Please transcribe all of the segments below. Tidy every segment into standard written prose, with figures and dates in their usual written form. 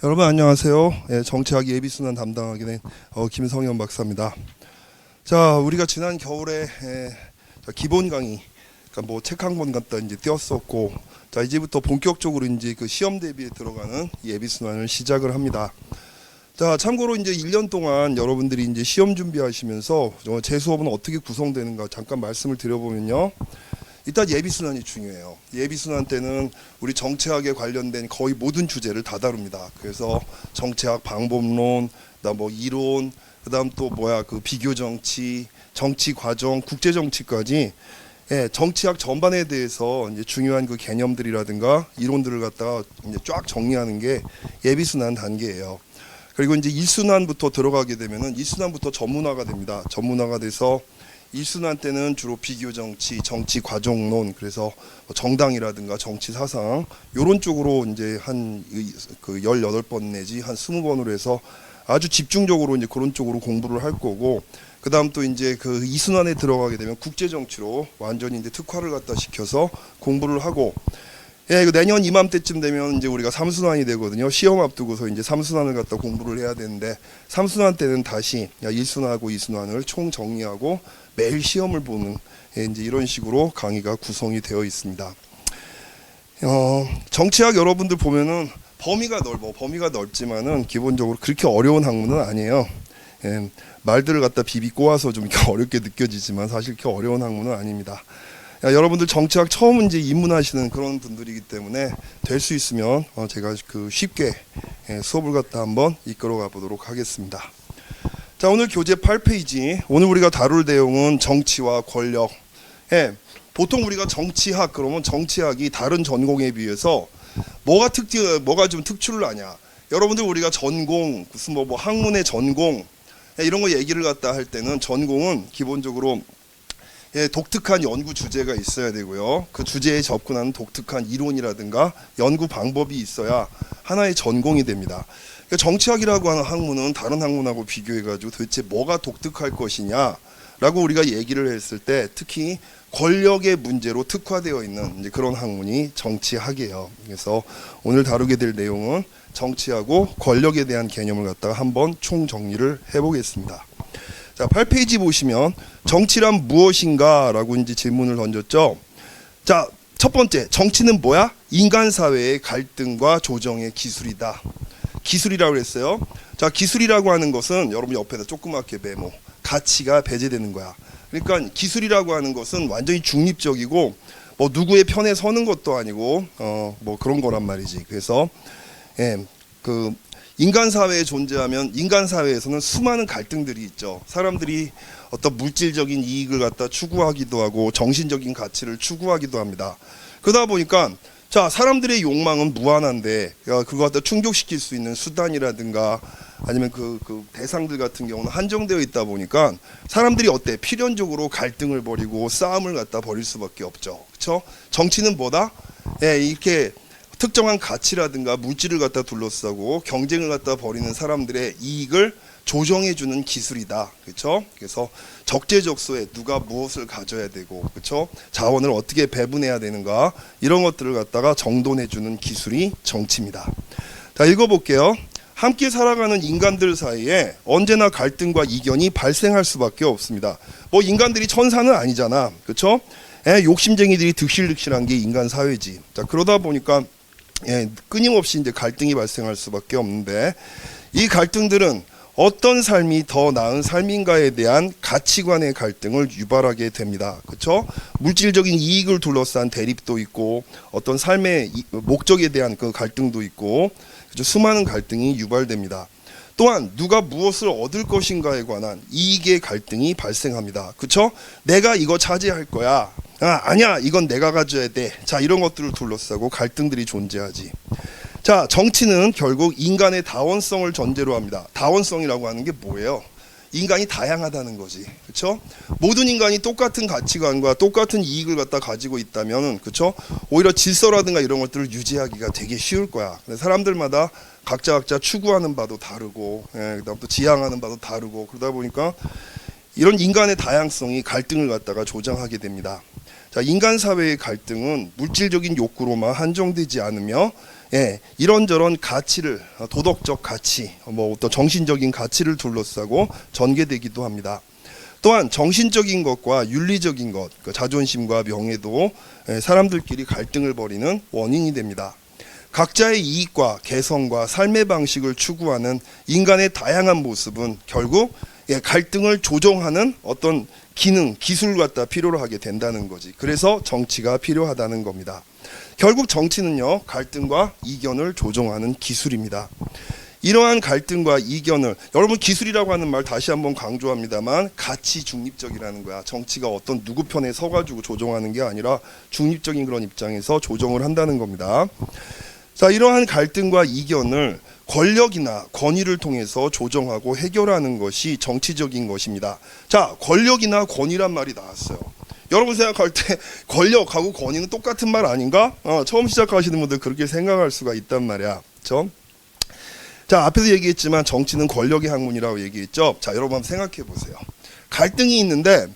여러분 안녕하세요. 정치학 예비순환 담당하게 된 김성현 박사입니다. 자, 우리가 지난 겨울에 기본 강의, 그러니까 뭐 책 한 권 갖다 이제 띄웠었고, 자 이제부터 본격적으로 이제 그 시험 대비에 들어가는 예비순환을 시작을 합니다. 자, 참고로 이제 1년 동안 여러분들이 이제 시험 준비하시면서 제 수업은 어떻게 구성되는가 잠깐 말씀을 드려보면요. 일단 예비순환이 중요해요. 예비순환 때는 우리 정치학에 관련된 거의 모든 주제를 다 다룹니다. 그래서 정치학 방법론, 그다음 뭐 이론, 그다음 또 그 비교 정치, 정치 과정, 국제 정치까지 정치학 전반에 대해서 이제 중요한 그 개념들이라든가 이론들을 갖다가 이제 쫙 정리하는 게 예비순환 단계예요. 그리고 이제 1순환부터 들어가게 되면은 2순환부터 전문화가 됩니다. 전문화가 돼서 1순환 때는 주로 비교 정치, 정치 과정론, 그래서 정당이라든가 정치 사상 요런 쪽으로 이제 한 그 18번 내지 한 20번으로 해서 아주 집중적으로 이제 그런 쪽으로 공부를 할 거고, 그다음 또 이제 그 2순환에 들어가게 되면 국제 정치로 완전히 이제 특화를 갖다 시켜서 공부를 하고, 내년 이맘때쯤 되면 이제 우리가 3순환이 되거든요. 시험 앞두고서 이제 3순환을 갖다 공부를 해야 되는데, 3순환 때는 다시 1순환하고 2순환을 총 정리하고 매일 시험을 보는 이제 이런 식으로 강의가 구성이 되어 있습니다. 정치학 여러분들 보면은 범위가 넓지만은 기본적으로 그렇게 어려운 학문은 아니에요. 말들을 갖다 비비 꼬아서 좀 이렇게 어렵게 느껴지지만 사실 그렇게 어려운 학문은 아닙니다. 여러분들 정치학 처음 이제 입문하시는 그런 분들이기 때문에 될 수 있으면 제가 그 쉽게 수업을 갖다 한번 이끌어가 보도록 하겠습니다. 자, 오늘 교재 8페이지. 오늘 우리가 다룰 내용은 정치와 권력. 보통 우리가 정치학 그러면 정치학이 다른 전공에 비해서 뭐가 좀 특출을 하냐. 여러분들 우리가 전공 무슨 뭐 학문의 전공 이런 거 얘기를 갖다 할 때는 전공은 기본적으로 독특한 연구 주제가 있어야 되고요. 그 주제에 접근하는 독특한 이론이라든가 연구 방법이 있어야 하나의 전공이 됩니다. 정치학이라고 하는 학문은 다른 학문하고 비교해가지고 도대체 뭐가 독특할 것이냐라고 우리가 얘기를 했을 때 특히 권력의 문제로 특화되어 있는 이제 그런 학문이 정치학이에요. 그래서 오늘 다루게 될 내용은 정치하고 권력에 대한 개념을 갖다가 한번 총 정리를 해보겠습니다. 자, 8페이지 보시면 정치란 무엇인가 라고 이제 질문을 던졌죠. 자, 첫 번째, 정치는 뭐야? 인간 사회의 갈등과 조정의 기술이다. 기술이라고 했어요. 자, 기술이라고 하는 것은 여러분 옆에다 조그맣게 메모. 가치가 배제되는 거야. 그러니까 기술이라고 하는 것은 완전히 중립적이고 뭐 누구의 편에 서는 것도 아니고 뭐 그런 거란 말이지. 그래서 그 인간 사회에 존재하면 인간 사회에서는 수많은 갈등들이 있죠. 사람들이 어떤 물질적인 이익을 갖다 추구하기도 하고 정신적인 가치를 추구하기도 합니다. 그러다 보니까 자, 사람들의 욕망은 무한한데 그거 갖다 충족시킬 수 있는 수단이라든가 아니면 그 대상들 같은 경우는 한정되어 있다 보니까 사람들이 필연적으로 갈등을 벌이고 싸움을 갖다 벌일 수밖에 없죠. 그렇죠? 정치는 뭐다? 이렇게 특정한 가치라든가 물질을 갖다 둘러싸고 경쟁을 갖다 벌이는 사람들의 이익을 조정해주는 기술이다. 그렇죠? 그래서 적재적소에 누가 무엇을 가져야 되고, 그렇죠? 자원을 어떻게 배분해야 되는가 이런 것들을 갖다가 정돈해주는 기술이 정치입니다. 자, 읽어볼게요. 함께 살아가는 인간들 사이에 언제나 갈등과 이견이 발생할 수밖에 없습니다. 뭐 인간들이 천사는 아니잖아, 그렇죠? 욕심쟁이들이 득실득실한 게 인간 사회지. 자, 그러다 보니까 끊임없이 이제 갈등이 발생할 수밖에 없는데 이 갈등들은 어떤 삶이 더 나은 삶인가에 대한 가치관의 갈등을 유발하게 됩니다. 그렇죠? 물질적인 이익을 둘러싼 대립도 있고 어떤 삶의 목적에 대한 그 갈등도 있고, 그렇죠? 수많은 갈등이 유발됩니다. 또한 누가 무엇을 얻을 것인가에 관한 이익의 갈등이 발생합니다. 그렇죠? 내가 이거 차지할 거야. 아니야, 이건 내가 가져야 돼. 자, 이런 것들을 둘러싸고 갈등들이 존재하지. 자, 정치는 결국 인간의 다원성을 전제로 합니다. 다원성이라고 하는 게 뭐예요? 인간이 다양하다는 거지. 그렇죠? 모든 인간이 똑같은 가치관과 똑같은 이익을 갖다 가지고 있다면, 그렇죠? 오히려 질서라든가 이런 것들을 유지하기가 되게 쉬울 거야. 사람들마다 각자 추구하는 바도 다르고, 그다음 또 지향하는 바도 다르고, 그러다 보니까 이런 인간의 다양성이 갈등을 갖다가 조장하게 됩니다. 자, 인간 사회의 갈등은 물질적인 욕구로만 한정되지 않으며 이런저런 가치를 도덕적 가치, 뭐 또 정신적인 가치를 둘러싸고 전개되기도 합니다. 또한 정신적인 것과 윤리적인 것, 그 자존심과 명예도 사람들끼리 갈등을 벌이는 원인이 됩니다. 각자의 이익과 개성과 삶의 방식을 추구하는 인간의 다양한 모습은 결국 갈등을 조정하는 어떤 기능, 기술을 갖다 필요로 하게 된다는 거지. 그래서 정치가 필요하다는 겁니다. 결국 정치는요, 갈등과 이견을 조정하는 기술입니다. 이러한 갈등과 이견을, 여러분 기술이라고 하는 말 다시 한번 강조합니다만 가치 중립적이라는 거야. 정치가 어떤 누구 편에 서가지고 조정하는 게 아니라 중립적인 그런 입장에서 조정을 한다는 겁니다. 자, 이러한 갈등과 이견을 권력이나 권위를 통해서 조정하고 해결하는 것이 정치적인 것입니다. 자, 권력이나 권위란 말이 나왔어요. 여러분 생각할 때 권력하고 권위는 똑같은 말 아닌가? 처음 시작하시는 분들 그렇게 생각할 수가 있단 말이야. 그렇죠? 자, 앞에서 얘기했지만 정치는 권력의 학문이라고 얘기했죠. 자, 여러분 한번 생각해 보세요. 갈등이 있는데,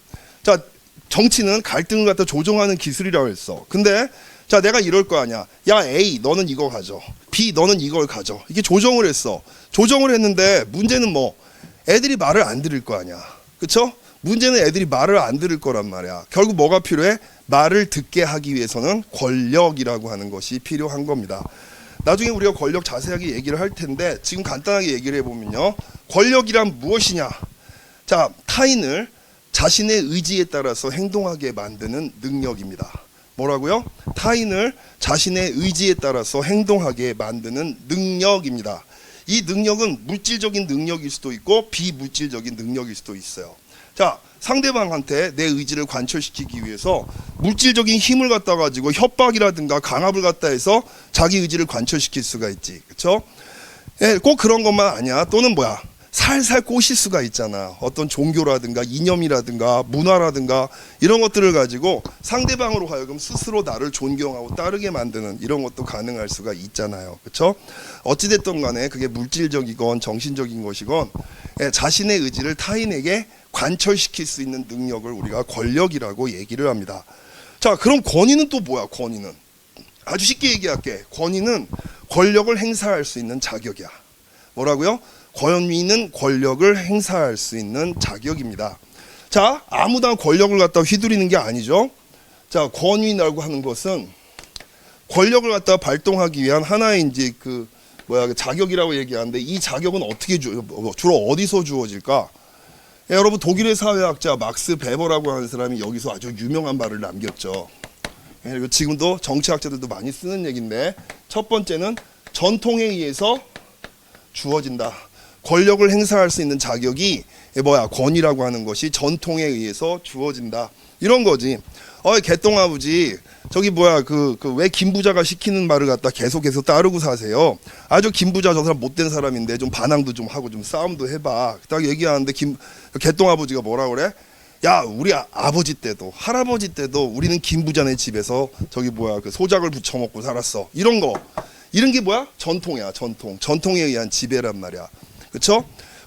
자, 정치는 갈등을 갖다 조정하는 기술이라고 했어. 근데 자, 내가 이럴 거 아니야. 야, A, 너는 이거 가져. B, 너는 이걸 가져. 이게 조정을 했어. 조정을 했는데 문제는 뭐 애들이 말을 안 들을 거 아니야. 그쵸? 문제는 애들이 말을 안 들을 거란 말이야. 결국 뭐가 필요해? 말을 듣게 하기 위해서는 권력이라고 하는 것이 필요한 겁니다. 나중에 우리가 권력 자세하게 얘기를 할 텐데 지금 간단하게 얘기를 해보면요. 권력이란 무엇이냐? 자, 타인을 자신의 의지에 따라서 행동하게 만드는 능력입니다. 뭐라고요? 타인을 자신의 의지에 따라서 행동하게 만드는 능력입니다. 이 능력은 물질적인 능력일 수도 있고 비물질적인 능력일 수도 있어요. 자, 상대방한테 내 의지를 관철시키기 위해서 물질적인 힘을 갖다 가지고 협박이라든가 강압을 갖다 해서 자기 의지를 관철시킬 수가 있지. 그렇죠? 꼭 그런 것만 아니야. 또는 뭐야? 살살 꼬실 수가 있잖아. 어떤 종교라든가 이념이라든가 문화라든가 이런 것들을 가지고 상대방으로 하여금 스스로 나를 존경하고 따르게 만드는 이런 것도 가능할 수가 있잖아요. 그렇죠? 어찌됐든 간에 그게 물질적이건 정신적인 것이건 자신의 의지를 타인에게 관철시킬 수 있는 능력을 우리가 권력이라고 얘기를 합니다. 자, 그럼 권위는 또 뭐야? 권위는 아주 쉽게 얘기할게. 권위는 권력을 행사할 수 있는 자격이야. 뭐라고요? 권위는 권력을 행사할 수 있는 자격입니다. 자, 아무나 권력을 갖다 휘두르는 게 아니죠. 자, 권위라고 하는 것은 권력을 갖다 발동하기 위한 하나의 이제 그 자격이라고 얘기하는데 이 자격은 어떻게 주로 어디서 주어질까? 여러분 독일의 사회학자 막스 베버라고 하는 사람이 여기서 아주 유명한 말을 남겼죠. 그리고 지금도 정치학자들도 많이 쓰는 얘기인데 첫 번째는 전통에 의해서 주어진다. 권력을 행사할 수 있는 자격이 권위라고 하는 것이 전통에 의해서 주어진다. 이런 거지. 개똥아버지 저기 왜 김부자가 시키는 말을 갖다 계속해서 따르고 사세요. 아주 김부자 저 사람 못된 사람인데 좀 반항도 좀 하고 좀 싸움도 해봐. 딱 얘기하는데 개똥아버지가 뭐라 그래? 야, 우리 아버지 때도 할아버지 때도 우리는 김부자네 집에서 그 소작을 부쳐 먹고 살았어. 이런 거. 이런 게 뭐야? 전통이야. 전통에 의한 지배란 말이야. 그렇죠?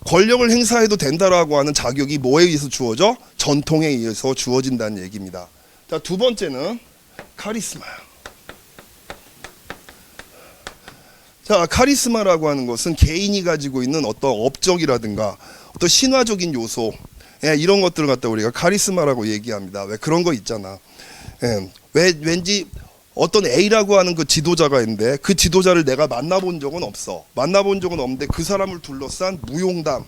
권력을 행사해도 된다라고 하는 자격이 뭐에 의해서 주어져? 전통에 의해서 주어진다는 얘기입니다. 자, 두 번째는 카리스마야. 자, 카리스마라고 하는 것은 개인이 가지고 있는 어떤 업적이라든가 어떤 신화적인 요소, 이런 것들을 갖다 우리가 카리스마라고 얘기합니다. 왜 그런 거 있잖아. 왠지 어떤 A라고 하는 그 지도자가 있는데 그 지도자를 내가 만나본 적은 없어. 만나본 적은 없는데 그 사람을 둘러싼 무용담,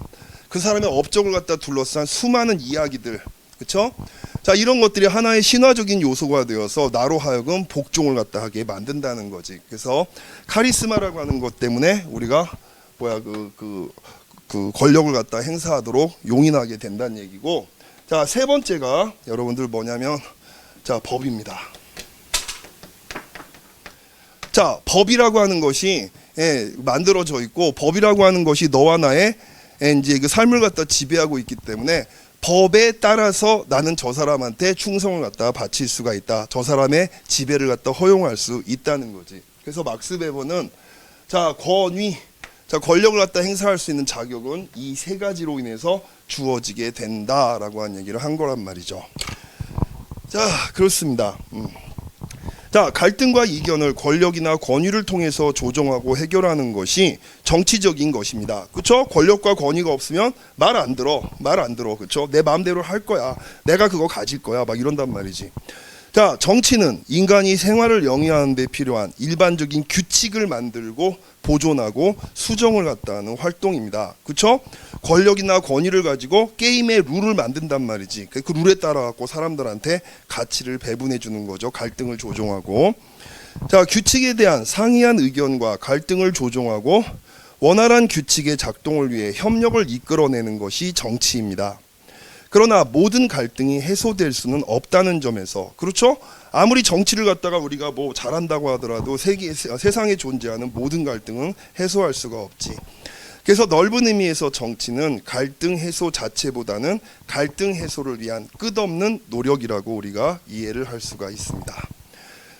그 사람의 업적을 갖다 둘러싼 수많은 이야기들, 그렇죠? 자, 이런 것들이 하나의 신화적인 요소가 되어서 나로 하여금 복종을 갖다 하게 만든다는 거지. 그래서 카리스마라고 하는 것 때문에 우리가 그 권력을 갖다 행사하도록 용인하게 된다는 얘기고, 자, 세 번째가 여러분들 뭐냐면 자, 법입니다. 자, 법이라고 하는 것이 만들어져 있고 법이라고 하는 것이 너와 나의 이제 그 삶을 갖다 지배하고 있기 때문에 법에 따라서 나는 저 사람한테 충성을 갖다 바칠 수가 있다. 저 사람의 지배를 갖다 허용할 수 있다는 거지. 그래서 막스 베버는 자, 권력을 갖다 행사할 수 있는 자격은 이 세 가지로 인해서 주어지게 된다라고 하는 얘기를 한 거란 말이죠. 자, 그렇습니다. 자, 갈등과 이견을 권력이나 권위를 통해서 조정하고 해결하는 것이 정치적인 것입니다. 그렇죠? 권력과 권위가 없으면 말 안 들어. 그렇죠? 내 마음대로 할 거야. 내가 그거 가질 거야. 막 이런단 말이지. 자, 정치는 인간이 생활을 영위하는 데 필요한 일반적인 규칙을 만들고 보존하고 수정을 갖다 하는 활동입니다. 그렇죠? 권력이나 권위를 가지고 게임의 룰을 만든단 말이지. 그 룰에 따라 갖고 사람들한테 가치를 배분해 주는 거죠. 갈등을 조정하고. 자, 규칙에 대한 상이한 의견과 갈등을 조정하고 원활한 규칙의 작동을 위해 협력을 이끌어내는 것이 정치입니다. 그러나 모든 갈등이 해소될 수는 없다는 점에서, 그렇죠? 아무리 정치를 갖다가 우리가 뭐 잘한다고 하더라도 세상에 존재하는 모든 갈등은 해소할 수가 없지. 그래서 넓은 의미에서 정치는 갈등 해소 자체보다는 갈등 해소를 위한 끝없는 노력이라고 우리가 이해를 할 수가 있습니다.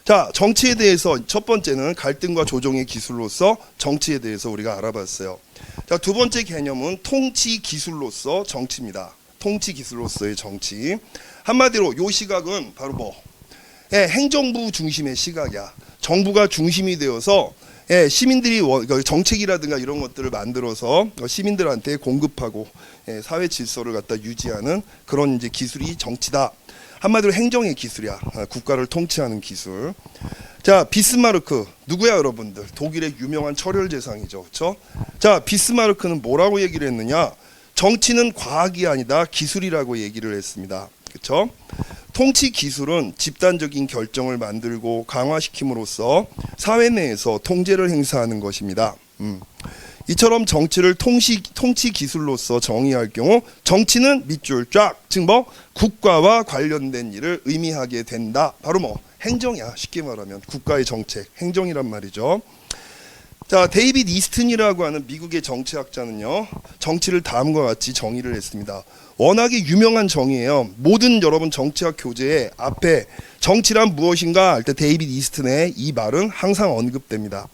자, 정치에 대해서 첫 번째는 갈등과 조정의 기술로서 정치에 대해서 우리가 알아봤어요. 자, 두 번째 개념은 통치 기술로서 정치입니다. 통치 기술로서의 정치. 한마디로 요 시각은 바로 행정부 중심의 시각이야. 정부가 중심이 되어서 시민들이 정책이라든가 이런 것들을 만들어서 시민들한테 공급하고 사회 질서를 갖다 유지하는 그런 이제 기술이 정치다. 한마디로 행정의 기술이야. 국가를 통치하는 기술. 자, 비스마르크 누구야 여러분들? 독일의 유명한 철혈재상이죠. 그렇죠? 자, 비스마르크는 뭐라고 얘기를 했느냐? 정치는 과학이 아니다 기술이라고 얘기를 했습니다. 그렇죠? 통치 기술은 집단적인 결정을 만들고 강화시킴으로써 사회 내에서 통제를 행사하는 것입니다. 이처럼 정치를 통치 기술로서 정의할 경우 정치는 밑줄 쫙, 즉 국가와 관련된 일을 의미하게 된다. 바로 행정이야. 쉽게 말하면 국가의 정책, 행정이란 말이죠. 자, 데이빗 이스튼이라고 하는 미국의 정치학자는요, 정치를 다음과 같이 정의를 했습니다. 워낙에 유명한 정의예요. 모든 여러분 정치학 교재에 앞에 정치란 무엇인가 할 때 데이빗 이스튼의 이 말은 항상 언급됩니다.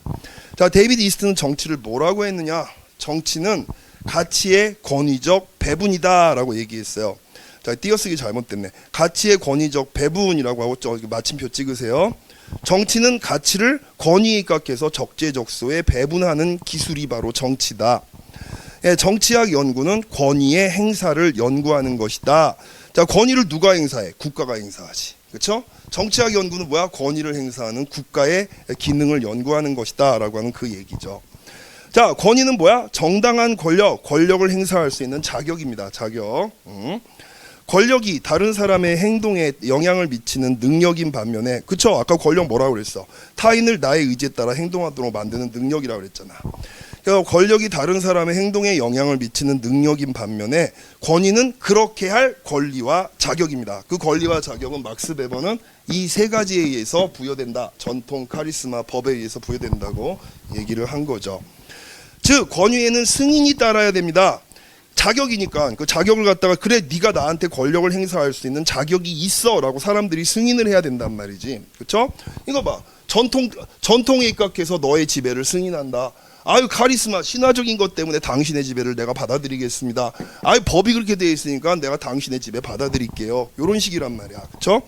자, 데이빗 이스튼은 정치를 뭐라고 했느냐? 정치는 가치의 권위적 배분이다라고 얘기했어요. 자, 띄어쓰기 잘못됐네. 가치의 권위적 배분이라고 하고 마침표 찍으세요. 정치는 가치를 권위에 입각해서 적재적소에 배분하는 기술이 바로 정치다. 정치학 연구는 권위의 행사를 연구하는 것이다. 자, 권위를 누가 행사해? 국가가 행사하지. 그렇죠? 정치학 연구는 뭐야? 권위를 행사하는 국가의 기능을 연구하는 것이다 라고 하는 그 얘기죠. 자, 권위는 뭐야? 정당한 권력을 행사할 수 있는 자격입니다. 자격. 권력이 다른 사람의 행동에 영향을 미치는 능력인 반면에, 그쵸? 아까 권력 뭐라고 그랬어? 타인을 나의 의지에 따라 행동하도록 만드는 능력이라고 그랬잖아. 그래서 권력이 다른 사람의 행동에 영향을 미치는 능력인 반면에 권위는 그렇게 할 권리와 자격입니다. 그 권리와 자격은 막스 베버는 이 세 가지에 의해서 부여된다. 전통, 카리스마, 법에 의해서 부여된다고 얘기를 한 거죠. 즉 권위에는 승인이 따라야 됩니다. 자격이니까 그 자격을 갖다가 그래 네가 나한테 권력을 행사할 수 있는 자격이 있어라고 사람들이 승인을 해야 된단 말이지. 그렇죠? 이거 봐. 전통에 입각해서 너의 지배를 승인한다. 아유, 카리스마, 신화적인 것 때문에 당신의 지배를 내가 받아들이겠습니다. 아유, 법이 그렇게 되어 있으니까 내가 당신의 지배 받아들일게요. 이런 식이란 말이야. 그렇죠?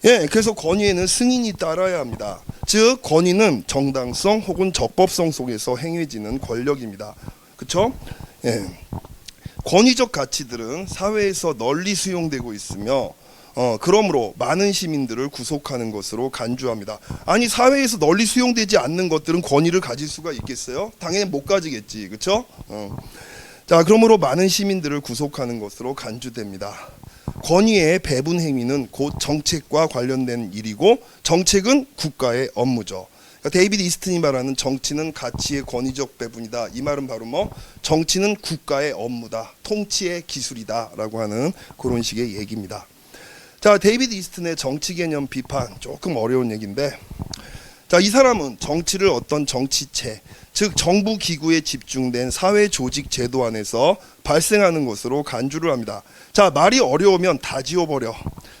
예, 그래서 권위에는 승인이 따라야 합니다. 즉 권위는 정당성 혹은 적법성 속에서 행해지는 권력입니다. 그렇죠? 예. 권위적 가치들은 사회에서 널리 수용되고 있으며 그러므로 많은 시민들을 구속하는 것으로 간주합니다. 아니, 사회에서 널리 수용되지 않는 것들은 권위를 가질 수가 있겠어요? 당연히 못 가지겠지. 그렇죠? 자, 그러므로 많은 시민들을 구속하는 것으로 간주됩니다. 권위의 배분 행위는 곧 정책과 관련된 일이고 정책은 국가의 업무죠. 그러니까 데이비드 이스튼이 말하는 정치는 가치의 권위적 배분이다. 이 말은 바로 정치는 국가의 업무다. 통치의 기술이다. 라고 하는 그런 식의 얘기입니다. 자, 데이비드 이스튼의 정치 개념 비판, 조금 어려운 얘기인데, 자, 이 사람은 정치를 어떤 정치체, 즉 정부 기구에 집중된 사회 조직 제도 안에서 발생하는 것으로 간주를 합니다. 자, 말이 어려우면 다 지워버려.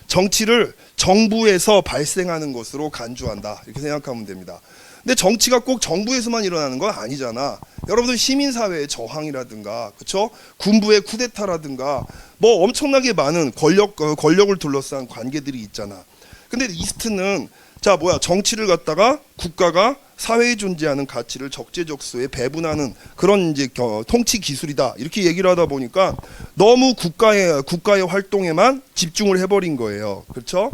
정치를 정부에서 발생하는 것으로 간주한다. 이렇게 생각하면 됩니다. 근데 정치가 꼭 정부에서만 일어나는 건 아니잖아. 여러분들 시민사회의 저항이라든가, 그렇죠? 군부의 쿠데타라든가, 엄청나게 많은 권력을 둘러싼 관계들이 있잖아. 근데 이스트는 자, 뭐야? 정치를 갖다가 국가가 사회에 존재하는 가치를 적재적소에 배분하는 그런 이제 통치 기술이다. 이렇게 얘기를 하다 보니까 너무 국가의 활동에만 집중을 해버린 거예요. 그렇죠?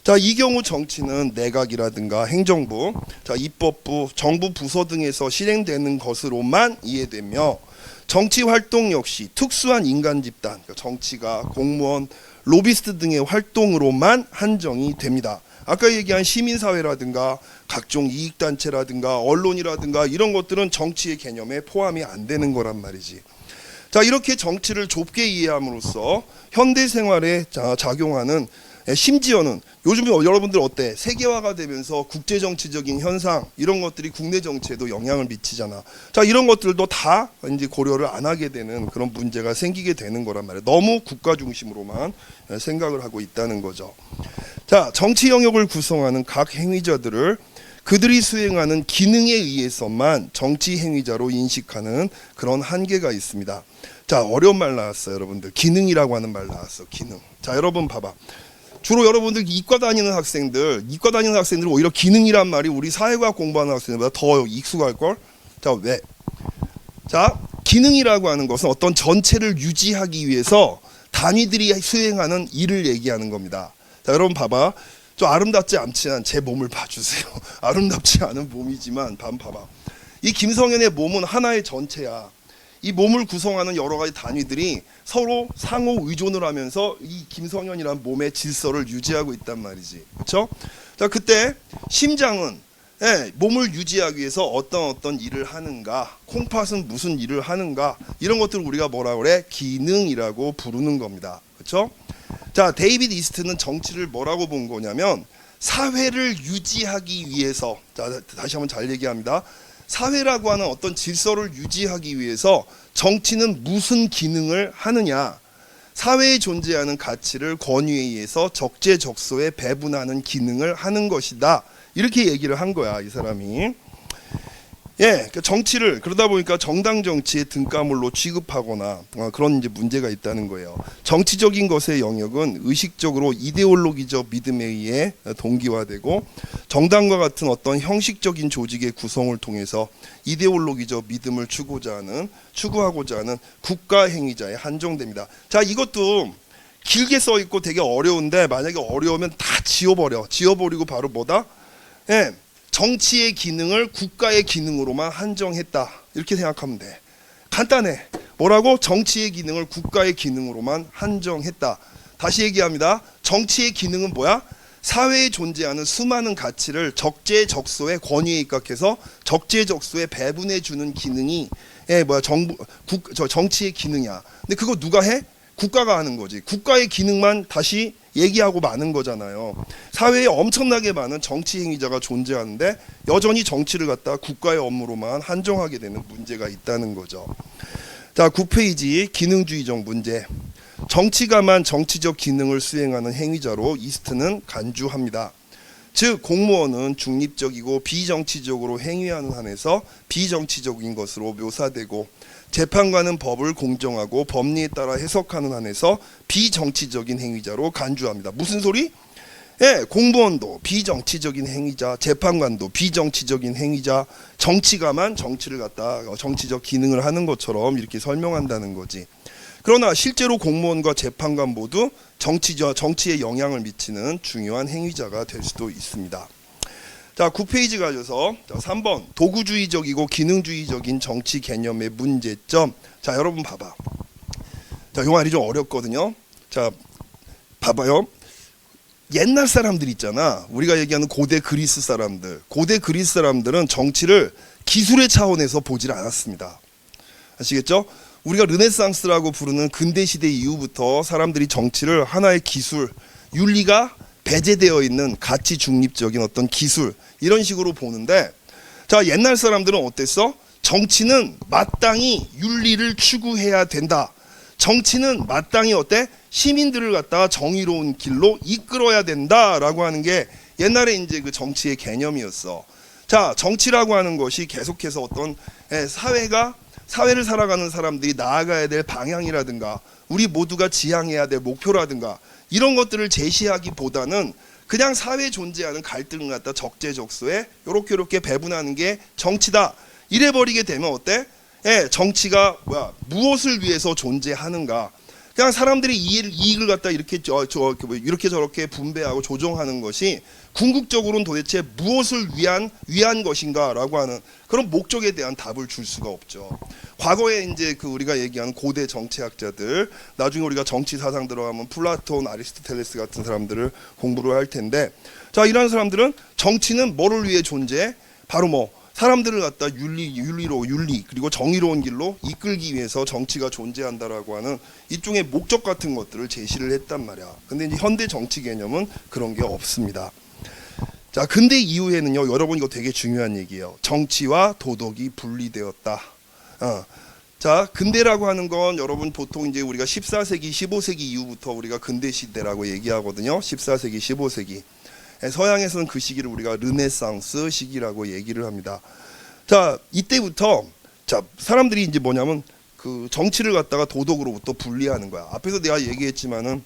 자, 이 경우 정치는 내각이라든가 행정부, 자, 입법부, 정부 부서 등에서 실행되는 것으로만 이해되며 정치 활동 역시 특수한 인간 집단, 그러니까 정치가 공무원, 로비스트 등의 활동으로만 한정이 됩니다. 아까 얘기한 시민사회라든가 각종 이익단체라든가 언론이라든가 이런 것들은 정치의 개념에 포함이 안 되는 거란 말이지. 자, 이렇게 정치를 좁게 이해함으로써 현대 생활에 작용하는, 심지어는 요즘 여러분들 어때? 세계화가 되면서 국제정치적인 현상 이런 것들이 국내 정치에도 영향을 미치잖아. 자, 이런 것들도 다 이제 고려를 안 하게 되는 그런 문제가 생기게 되는 거란 말이에요. 너무 국가 중심으로만 생각을 하고 있다는 거죠. 자, 정치 영역을 구성하는 각 행위자들을 그들이 수행하는 기능에 의해서만 정치 행위자로 인식하는 그런 한계가 있습니다. 자, 어려운 말 나왔어요, 여러분들. 기능이라고 하는 말 나왔어. 기능. 자, 여러분 봐봐. 주로 여러분들 이과 다니는 학생들은 오히려 기능이란 말이 우리 사회과학 공부하는 학생들보다 더 익숙할걸? 자, 왜? 자, 기능이라고 하는 것은 어떤 전체를 유지하기 위해서 단위들이 수행하는 일을 얘기하는 겁니다. 자, 여러분 봐봐. 좀 아름답지 않지만 제 몸을 봐주세요. 아름답지 않은 몸이지만 봐봐. 이 김성현의 몸은 하나의 전체야. 이 몸을 구성하는 여러 가지 단위들이 서로 상호 의존을 하면서 이 김성현이라는 몸의 질서를 유지하고 있단 말이지. 그렇죠? 자, 그때 심장은 몸을 유지하기 위해서 어떤 일을 하는가, 콩팥은 무슨 일을 하는가, 이런 것들을 우리가 뭐라 그래? 기능이라고 부르는 겁니다. 그렇죠? 자, 데이비드 이스트는 정치를 뭐라고 본 거냐면 사회를 유지하기 위해서, 자, 다시 한번 잘 얘기합니다. 사회라고 하는 어떤 질서를 유지하기 위해서 정치는 무슨 기능을 하느냐, 사회에 존재하는 가치를 권위에 의해서 적재적소에 배분하는 기능을 하는 것이다. 이렇게 얘기를 한 거야, 이 사람이. 정치를 그러다 보니까 정당 정치의 등가물로 취급하거나 그런 이제 문제가 있다는 거예요. 정치적인 것의 영역은 의식적으로 이데올로기적 믿음에 의해 동기화되고 정당과 같은 어떤 형식적인 조직의 구성을 통해서 이데올로기적 믿음을 추구하고자 하는 국가 행위자에 한정됩니다. 자, 이것도 길게 써 있고 되게 어려운데 만약에 어려우면 다 지워버리고 바로 뭐다? 정치의 기능을 국가의 기능으로만 한정했다. 이렇게 생각하면 돼. 간단해. 뭐라고? 정치의 기능을 국가의 기능으로만 한정했다. 다시 얘기합니다. 정치의 기능은 뭐야? 사회에 존재하는 수많은 가치를 적재적소에 권위에 입각해서 적재적소에 배분해 주는 기능이 정치의 기능이야. 근데 그거 누가 해? 국가가 하는 거지. 국가의 기능만 다시 얘기하고 마는 거잖아요. 사회에 엄청나게 많은 정치 행위자가 존재하는데 여전히 정치를 갖다 국가의 업무로만 한정하게 되는 문제가 있다는 거죠. 자, 9페이지 기능주의적 문제. 정치가만 정치적 기능을 수행하는 행위자로 이스트는 간주합니다. 즉 공무원은 중립적이고 비정치적으로 행위하는 한에서 비정치적인 것으로 묘사되고 재판관은 법을 공정하고 법리에 따라 해석하는 한에서 비정치적인 행위자로 간주합니다. 무슨 소리? 공무원도 비정치적인 행위자, 재판관도 비정치적인 행위자, 정치가만 정치를 갖다 정치적 기능을 하는 것처럼 이렇게 설명한다는 거지. 그러나 실제로 공무원과 재판관 모두 정치에 영향을 미치는 중요한 행위자가 될 수도 있습니다. 자, 9페이지 가져서 3번 도구주의적이고 기능주의적인 정치 개념의 문제점. 자, 여러분 봐봐. 자, 이 말이 좀 어렵거든요. 자, 봐봐요. 옛날 사람들 있잖아. 우리가 얘기하는 고대 그리스 사람들. 고대 그리스 사람들은 정치를 기술의 차원에서 보질 않았습니다. 아시겠죠? 우리가 르네상스라고 부르는 근대시대 이후부터 사람들이 정치를 하나의 기술, 윤리가 배제되어 있는 가치 중립적인 어떤 기술 이런 식으로 보는데, 자, 옛날 사람들은 어땠어? 정치는 마땅히 윤리를 추구해야 된다. 정치는 마땅히 어때? 시민들을 갖다가 정의로운 길로 이끌어야 된다라고 하는 게 옛날에 이제 그 정치의 개념이었어. 자, 정치라고 하는 것이 계속해서 어떤 사회를 살아가는 사람들이 나아가야 될 방향이라든가 우리 모두가 지향해야 될 목표라든가 이런 것들을 제시하기보다는 그냥 사회에 존재하는 갈등을 갖다 적재적소에 요렇게 배분하는 게 정치다. 이래 버리게 되면 어때? 예, 정치가 무엇을 위해서 존재하는가? 그냥 사람들이 이익을 갖다 이렇게 이렇게 저렇게 분배하고 조정하는 것이 궁극적으로는 도대체 무엇을 위한 것인가라고 하는 그런 목적에 대한 답을 줄 수가 없죠. 과거에 이제 그 우리가 얘기하는 고대 정치학자들, 나중에 우리가 정치 사상 들어가면 플라톤, 아리스토텔레스 같은 사람들을 공부를 할 텐데, 자, 이런 사람들은 정치는 뭐를 위해 존재해? 바로 사람들을 갖다 윤리 그리고 정의로운 길로 이끌기 위해서 정치가 존재한다라고 하는 일종의 목적 같은 것들을 제시를 했단 말이야. 근데 이제 현대 정치 개념은 그런 게 없습니다. 자, 근대 이후에는요, 여러분 이거 되게 중요한 얘기예요. 정치와 도덕이 분리되었다. 자, 근대라고 하는 건 여러분 보통 이제 우리가 14세기, 15세기 이후부터 우리가 근대 시대라고 얘기하거든요. 14세기, 15세기. 서양에서는 그 시기를 우리가 르네상스 시기라고 얘기를 합니다. 자, 이때부터 자, 사람들이 이제 뭐냐면 그 정치를 갖다가 도덕으로부터 분리하는 거야. 앞에서 내가 얘기했지만은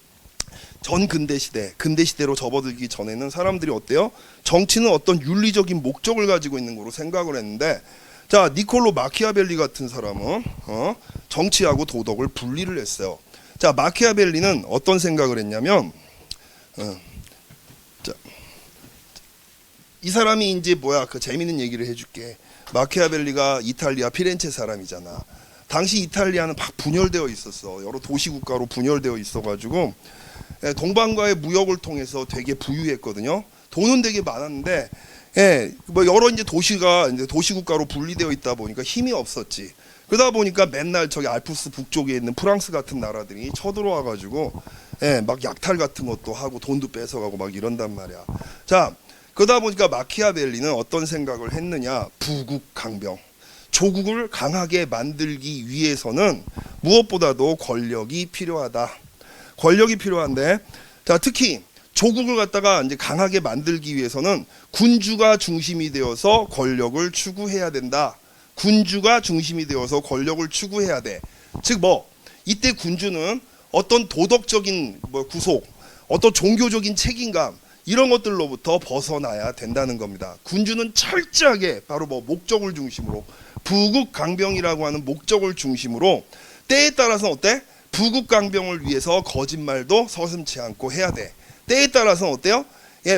전 근대 시대로 접어들기 전에는 사람들이 어때요? 정치는 어떤 윤리적인 목적을 가지고 있는 거로 생각을 했는데, 자, 니콜로 마키아벨리 같은 사람은 정치하고 도덕을 분리를 했어요. 자, 마키아벨리는 어떤 생각을 했냐면, 자, 이 사람이 이제 그 재밌는 얘기를 해줄게. 마키아벨리가 이탈리아 피렌체 사람이잖아. 당시 이탈리아는 막 분열되어 있었어. 여러 도시국가로 분열되어 있어가지고 동방과의 무역을 통해서 되게 부유했거든요. 돈은 되게 많았는데, 여러 이제 도시국가로 분리되어 있다 보니까 힘이 없었지. 그러다 보니까 맨날 저기 알프스 북쪽에 있는 프랑스 같은 나라들이 쳐들어와가지고, 막 약탈 같은 것도 하고 돈도 뺏어가고 막 이런단 말이야. 자, 그러다 보니까 마키아벨리는 어떤 생각을 했느냐? 부국강병. 조국을 강하게 만들기 위해서는 무엇보다도 권력이 필요하다. 권력이 필요한데, 자, 특히 조국을 갖다가 이제 강하게 만들기 위해서는 군주가 중심이 되어서 권력을 추구해야 된다. 군주가 중심이 되어서 권력을 추구해야 돼. 즉 이때 군주는 어떤 도덕적인 구속, 어떤 종교적인 책임감 이런 것들로부터 벗어나야 된다는 겁니다. 군주는 철저하게 바로 목적을 중심으로 부국강병이라고 하는 목적을 중심으로 때에 따라서 어때? 부국강병을 위해서 거짓말도 서슴지 않고 해야 돼. 때에 따라서 어때요?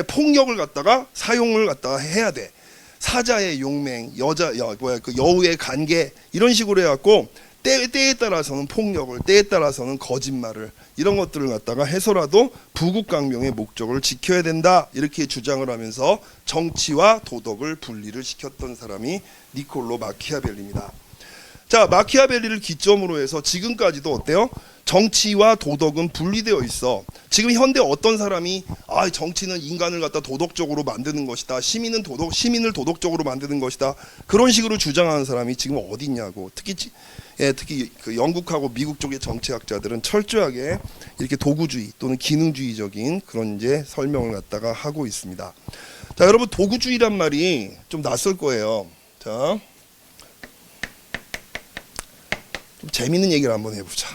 폭력을 갖다가 사용을 갖다가 해야 돼. 사자의 용맹, 여우의 간계 이런 식으로 해갖고 때에 따라서는 폭력을, 때에 따라서는 거짓말을 이런 것들을 갖다가 해서라도 부국강병의 목적을 지켜야 된다 이렇게 주장을 하면서 정치와 도덕을 분리를 시켰던 사람이 니콜로 마키아벨리입니다. 자, 마키아벨리를 기점으로 해서 지금까지도 어때요? 정치와 도덕은 분리되어 있어. 지금 현대 어떤 사람이 정치는 인간을 갖다 도덕적으로 만드는 것이다. 시민을 도덕적으로 만드는 것이다. 그런 식으로 주장하는 사람이 지금 어디 있냐고. 특히 그 영국하고 미국 쪽의 정치학자들은 철저하게 이렇게 도구주의 또는 기능주의적인 그런 이제 설명을 갖다가 하고 있습니다. 자, 여러분 도구주의란 말이 좀 낯설 거예요. 자, 좀 재밌는 얘기를 한번 해보자.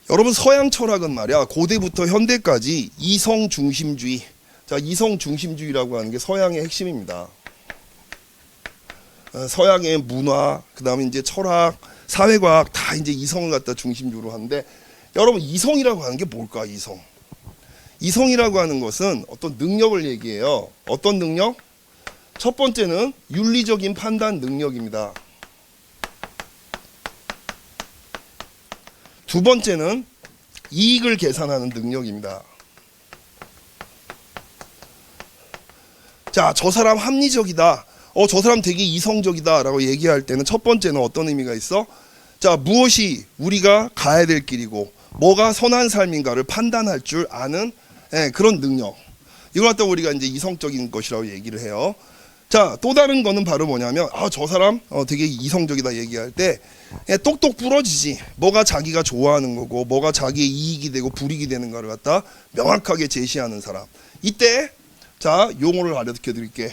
여러분 서양 철학은 말이야 고대부터 현대까지 이성 중심주의. 자, 이성 중심주의라고 하는 게 서양의 핵심입니다. 서양의 문화, 그다음에 이제 철학, 사회과학 다 이제 이성을 갖다 중심주로 하는데, 여러분 이성이라고 하는 게 뭘까? 이성이라고 하는 것은 어떤 능력을 얘기해요. 어떤 능력? 첫 번째는 윤리적인 판단 능력입니다. 두 번째는 이익을 계산하는 능력입니다. 자, 저 사람 합리적이다. 저 사람 되게 이성적이다 라고 얘기할 때는 첫 번째는 어떤 의미가 있어? 자, 무엇이 우리가 가야 될 길이고 뭐가 선한 삶인가를 판단할 줄 아는 그런 능력. 이걸 갖다 우리가 이제 이성적인 것이라고 얘기를 해요. 자, 또 다른 거는 바로 뭐냐면 저 사람 되게 이성적이다 얘기할 때 똑똑 부러지지. 뭐가 자기가 좋아하는 거고 뭐가 자기의 이익이 되고 불이익이 되는가를 갖다 명확하게 제시하는 사람. 이때 자, 용어를 알려드려 드릴게.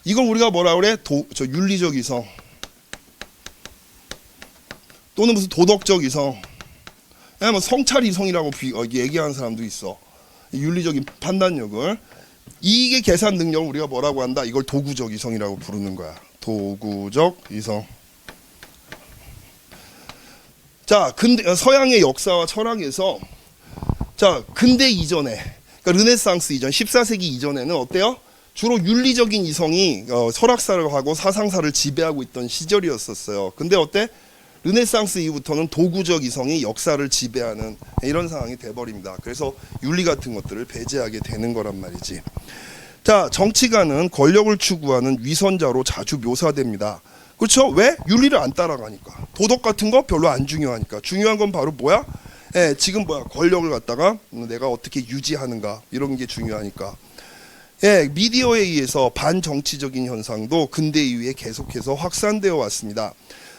이걸 우리가 뭐라 그래? 윤리적 이성 또는 무슨 도덕적 이성, 성찰 이성이라고 얘기하는 사람도 있어. 윤리적인 판단력을. 이익의 계산 능력을 우리가 뭐라고 한다? 이걸 도구적 이성이라고 부르는 거야. 도구적 이성. 자, 근데 서양의 역사와 철학에서 자, 근대 이전에, 그러니까 르네상스 이전, 14세기 이전에는 어때요? 주로 윤리적인 이성이 설학사를 하고 사상사를 지배하고 있던 시절이었었어요. 근데 어때? 르네상스 이후부터는 도구적 이성이 역사를 지배하는 이런 상황이 돼버립니다. 그래서 윤리 같은 것들을 배제하게 되는 거란 말이지. 자, 정치가는 권력을 추구하는 위선자로 자주 묘사됩니다. 그렇죠? 왜? 윤리를 안 따라가니까. 도덕 같은 거 별로 안 중요하니까. 중요한 건 바로 뭐야? 지금 뭐야? 권력을 갖다가 내가 어떻게 유지하는가 이런 게 중요하니까. 미디어에 의해서 반정치적인 현상도 근대 이후에 계속해서 확산되어 왔습니다.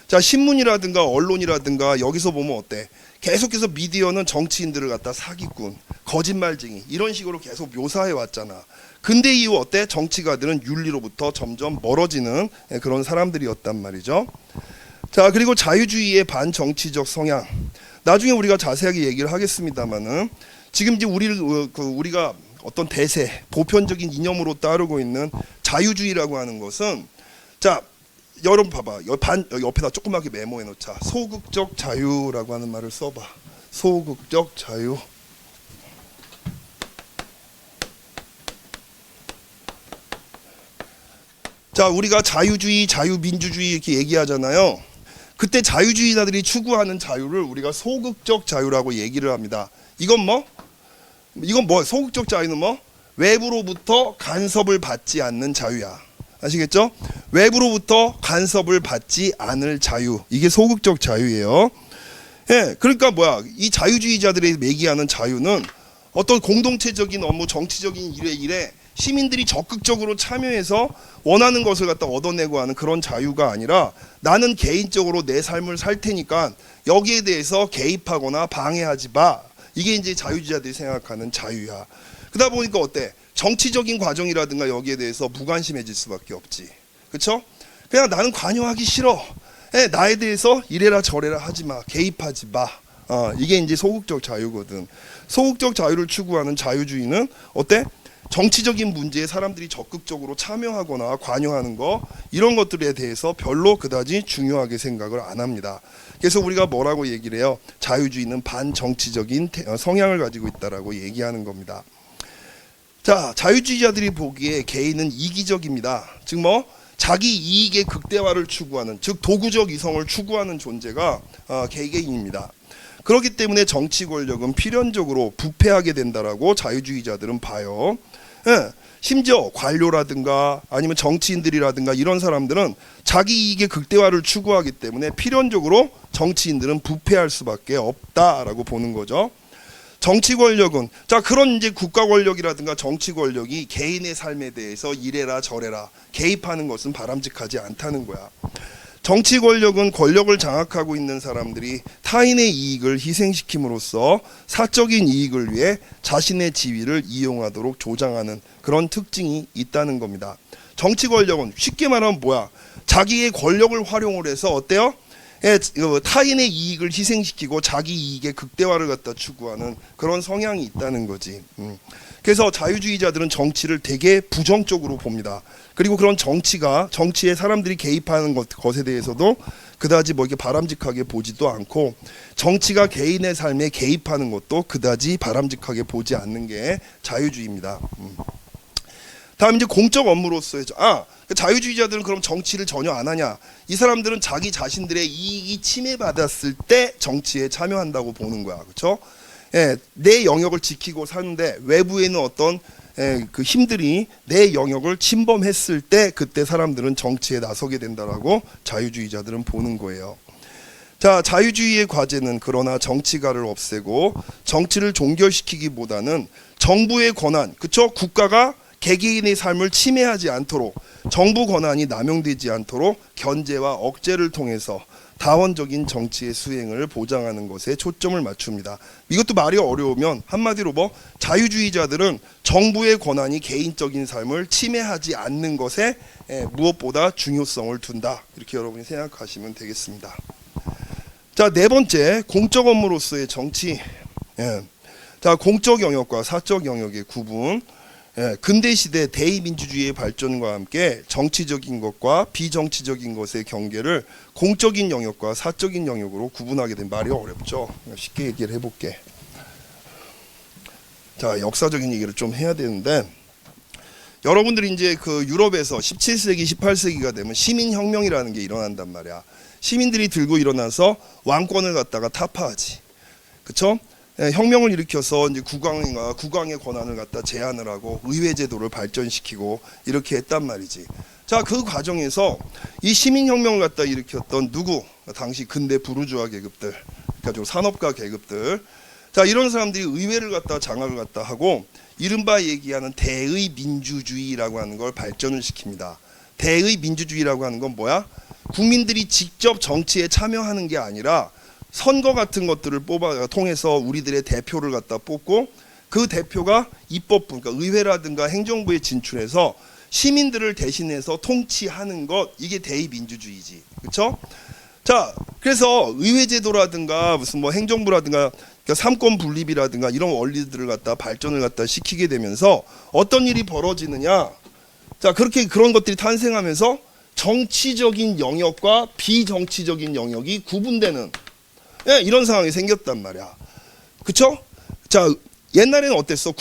자, 신문이라든가 언론이라든가 여기서 보면 어때? 계속해서 미디어는 정치인들을 갖다 사기꾼, 거짓말쟁이 이런 식으로 계속 묘사해 왔잖아. 근대 이후 어때? 정치가들은 윤리로부터 점점 멀어지는 그런 사람들이었단 말이죠. 자, 그리고 자유주의의 반정치적 성향. 나중에 우리가 자세하게 얘기를 하겠습니다만은 지금 이제 우리가 어떤 대세, 보편적인 이념으로 따르고 있는 자유주의라고 하는 것은 자, 여러분 봐봐. 옆에다 조그맣게 메모해 놓자. 소극적 자유라고 하는 말을 써봐. 소극적 자유. 자, 우리가 자유주의, 자유민주주의 이렇게 얘기하잖아요. 그때 자유주의자들이 추구하는 자유를 우리가 소극적 자유라고 얘기를 합니다. 이건 뭐? 소극적 자유는 뭐? 외부로부터 간섭을 받지 않는 자유야. 아시겠죠? 외부로부터 간섭을 받지 않을 자유. 이게 소극적 자유예요. 그러니까 뭐야? 이 자유주의자들이 매기하는 자유는 어떤 공동체적인 업무, 정치적인 일에 시민들이 적극적으로 참여해서 원하는 것을 갖다 얻어내고 하는 그런 자유가 아니라 나는 개인적으로 내 삶을 살 테니까 여기에 대해서 개입하거나 방해하지 마. 이게 이제 자유주의자들이 생각하는 자유야. 그러다 보니까 어때? 정치적인 과정이라든가 여기에 대해서 무관심해질 수밖에 없지. 그렇죠? 그냥 나는 관여하기 싫어. 나에 대해서 이래라 저래라 하지 마. 개입하지 마. 이게 이제 소극적 자유거든. 소극적 자유를 추구하는 자유주의는 어때? 정치적인 문제에 사람들이 적극적으로 참여하거나 관여하는 거 이런 것들에 대해서 별로 그다지 중요하게 생각을 안 합니다. 그래서 우리가 뭐라고 얘기를 해요? 자유주의는 반정치적인 성향을 가지고 있다라고 얘기하는 겁니다. 자, 자유주의자들이 보기에 개인은 이기적입니다. 즉 뭐 자기 이익의 극대화를 추구하는, 즉 도구적 이성을 추구하는 존재가 개개인입니다. 그렇기 때문에 정치 권력은 필연적으로 부패하게 된다라고 자유주의자들은 봐요. 심지어 관료라든가 아니면 정치인들이라든가 이런 사람들은 자기 이익의 극대화를 추구하기 때문에 필연적으로 정치인들은 부패할 수밖에 없다라고 보는 거죠. 정치 권력은 자, 그런 이제 국가 권력이라든가 정치 권력이 개인의 삶에 대해서 이래라 저래라 개입하는 것은 바람직하지 않다는 거야. 정치 권력은 권력을 장악하고 있는 사람들이 타인의 이익을 희생시킴으로써 사적인 이익을 위해 자신의 지위를 이용하도록 조장하는 그런 특징이 있다는 겁니다. 정치 권력은 쉽게 말하면 뭐야? 자기의 권력을 활용을 해서 어때요? 타인의 이익을 희생시키고 자기 이익의 극대화를 갖다 추구하는 그런 성향이 있다는 거지. 그래서 자유주의자들은 정치를 되게 부정적으로 봅니다. 그리고 그런 정치에 사람들이 개입하는 것에 대해서도 그다지 뭐 이렇게 바람직하게 보지도 않고 정치가 개인의 삶에 개입하는 것도 그다지 바람직하게 보지 않는 게 자유주의입니다. 다음 이제 공적 업무로서의 자유주의자들은 그럼 정치를 전혀 안 하냐? 이 사람들은 자기 자신들의 이익이 침해받았을 때 정치에 참여한다고 보는 거야, 그렇죠? 내 영역을 지키고 사는데 외부에는 어떤 그 힘들이 내 영역을 침범했을 때 그때 사람들은 정치에 나서게 된다라고 자유주의자들은 보는 거예요. 자, 자유주의의 과제는 그러나 정치가를 없애고 정치를 종결시키기보다는 정부의 권한, 그렇죠? 국가가 개개인의 삶을 침해하지 않도록 정부 권한이 남용되지 않도록 견제와 억제를 통해서 다원적인 정치의 수행을 보장하는 것에 초점을 맞춥니다. 이것도 말이 어려우면 한마디로 뭐 자유주의자들은 정부의 권한이 개인적인 삶을 침해하지 않는 것에 무엇보다 중요성을 둔다. 이렇게 여러분이 생각하시면 되겠습니다. 자, 네 번째, 공적 업무로서의 정치. 자, 공적 영역과 사적 영역의 구분. 예, 근대 시대 대의민주주의의 발전과 함께 정치적인 것과 비정치적인 것의 경계를 공적인 영역과 사적인 영역으로 구분하게 된. 말이 어렵죠. 쉽게 얘기를 해볼게. 자, 역사적인 얘기를 좀 해야 되는데, 여러분들이 이제 그 유럽에서 17세기, 18세기가 되면 시민혁명이라는 게 일어난단 말이야. 시민들이 들고 일어나서 왕권을 갖다가 타파하지. 그쵸? 예, 혁명을 일으켜서 이제 국왕의 권한을 갖다 제한을 하고 의회 제도를 발전시키고 이렇게 했단 말이지. 자, 그 과정에서 이 시민혁명을 갖다 일으켰던 누구? 당시 근대 부르주아 계급들, 그러니까 산업가 계급들. 자, 이런 사람들이 의회를 갖다 장악을 갖다 하고 이른바 얘기하는 대의 민주주의라고 하는 걸 발전을 시킵니다. 대의 민주주의라고 하는 건 뭐야? 국민들이 직접 정치에 참여하는 게 아니라 선거 같은 것들을 통해서 우리들의 대표를 갖다 뽑고 그 대표가 입법부, 그러니까 의회라든가 행정부에 진출해서 시민들을 대신해서 통치하는 것, 이게 대의민주주의지. 그렇죠? 자, 그래서 의회제도라든가 무슨 뭐 행정부라든가 그러니까 삼권 분립이라든가 이런 원리들을 갖다 발전을 갖다 시키게 되면서 어떤 일이 벌어지느냐? 자, 그렇게 그런 것들이 탄생하면서 정치적인 영역과 비정치적인 영역이 구분되는, 예, 이런 상황이 생겼단 말이야. 그쵸? 자, 옛날에는 어땠어?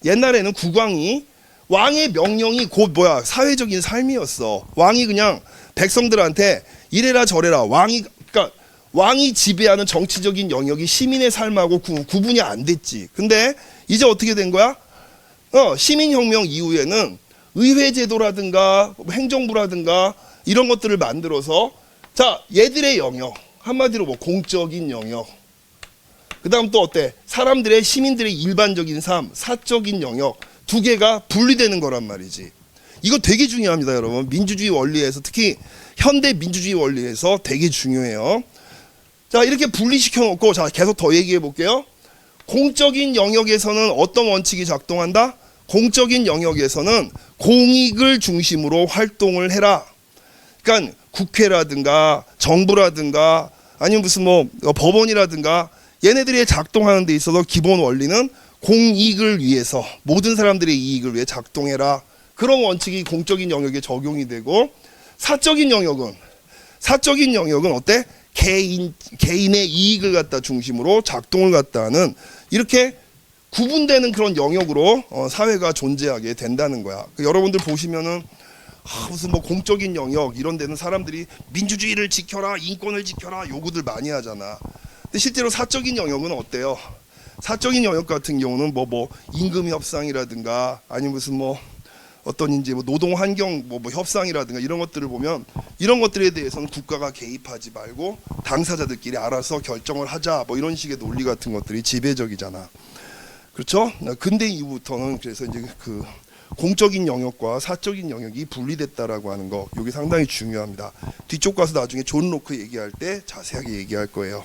옛날에는 국왕이 왕의 명령이 곧 뭐야? 사회적인 삶이었어. 왕이 그냥 백성들한테 이래라 저래라. 그러니까 왕이 지배하는 정치적인 영역이 시민의 삶하고 구분이 안 됐지. 근데 이제 어떻게 된 거야? 시민혁명 이후에는 의회제도라든가 행정부라든가 이런 것들을 만들어서, 자, 얘들의 영역, 한마디로 뭐 공적인 영역, 그 다음 또 어때? 사람들의, 시민들의 일반적인 삶, 사적인 영역, 두 개가 분리되는 거란 말이지. 이거 되게 중요합니다, 여러분. 민주주의 원리에서, 특히 현대 민주주의 원리에서 되게 중요해요. 자, 이렇게 분리시켜 놓고, 자, 계속 더 얘기해 볼게요. 공적인 영역에서는 어떤 원칙이 작동한다? 공적인 영역에서는 공익을 중심으로 활동을 해라. 그러니까 국회라든가 정부라든가 아니면 무슨 뭐 법원이라든가 얘네들이 작동하는 데 있어서 기본 원리는 공익을 위해서, 모든 사람들의 이익을 위해 작동해라. 그런 원칙이 공적인 영역에 적용이 되고, 사적인 영역은 어때? 개인의 이익을 갖다 중심으로 작동을 갖다 하는, 이렇게 구분되는 그런 영역으로 사회가 존재하게 된다는 거야. 여러분들 보시면은 무슨 뭐 공적인 영역 이런 데는 사람들이 민주주의를 지켜라, 인권을 지켜라 요구들 많이 하잖아. 근데 실제로 사적인 영역은 어때요? 사적인 영역 같은 경우는 뭐 임금 협상이라든가 아니면 무슨 뭐 어떤 이제 뭐 노동 환경 뭐 협상이라든가 이런 것들을 보면, 이런 것들에 대해서는 국가가 개입하지 말고 당사자들끼리 알아서 결정을 하자, 뭐 이런 식의 논리 같은 것들이 지배적이잖아. 그렇죠? 근대 이후부터는 그래서 이제 그 공적인 영역과 사적인 영역이 분리됐다라고 하는 거, 이게 상당히 중요합니다. 뒤쪽 가서 나중에 존 로크 얘기할 때 자세하게 얘기할 거예요.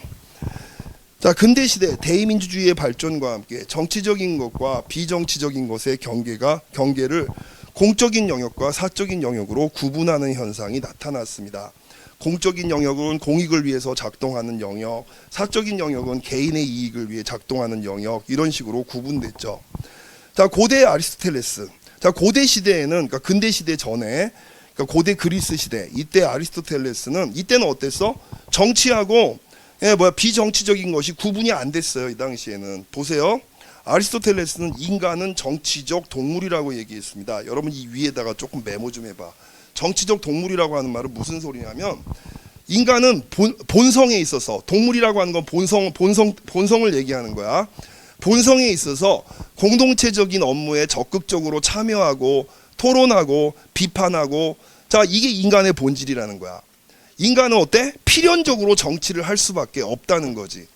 자, 근대 시대 대의민주주의의 발전과 함께 정치적인 것과 비정치적인 것의 경계를 공적인 영역과 사적인 영역으로 구분하는 현상이 나타났습니다. 공적인 영역은 공익을 위해서 작동하는 영역, 사적인 영역은 개인의 이익을 위해 작동하는 영역, 이런 식으로 구분됐죠. 자, 고대 아리스토텔레스. 자, 고대 시대에는, 그러니까 근대 시대 전에, 그러니까 고대 그리스 시대, 이때 아리스토텔레스는, 이때는 어땠어? 정치하고 비정치적인 것이 구분이 안 됐어요. 이 당시에는. 보세요. 아리스토텔레스는 인간은 정치적 동물이라고 얘기했습니다. 여러분 이 위에다가 조금 메모 좀 해봐. 정치적 동물이라고 하는 말은 무슨 소리냐면, 인간은 본성에 있어서, 동물이라고 하는 건 본성을 얘기하는 거야. 본성에 있어서 공동체적인 업무에 적극적으로 참여하고 토론하고 비판하고, 자, 이게 인간의 본질이라는 거야. 인간은 어때? 필연적으로 정치를 할 수밖에 없다는 거지.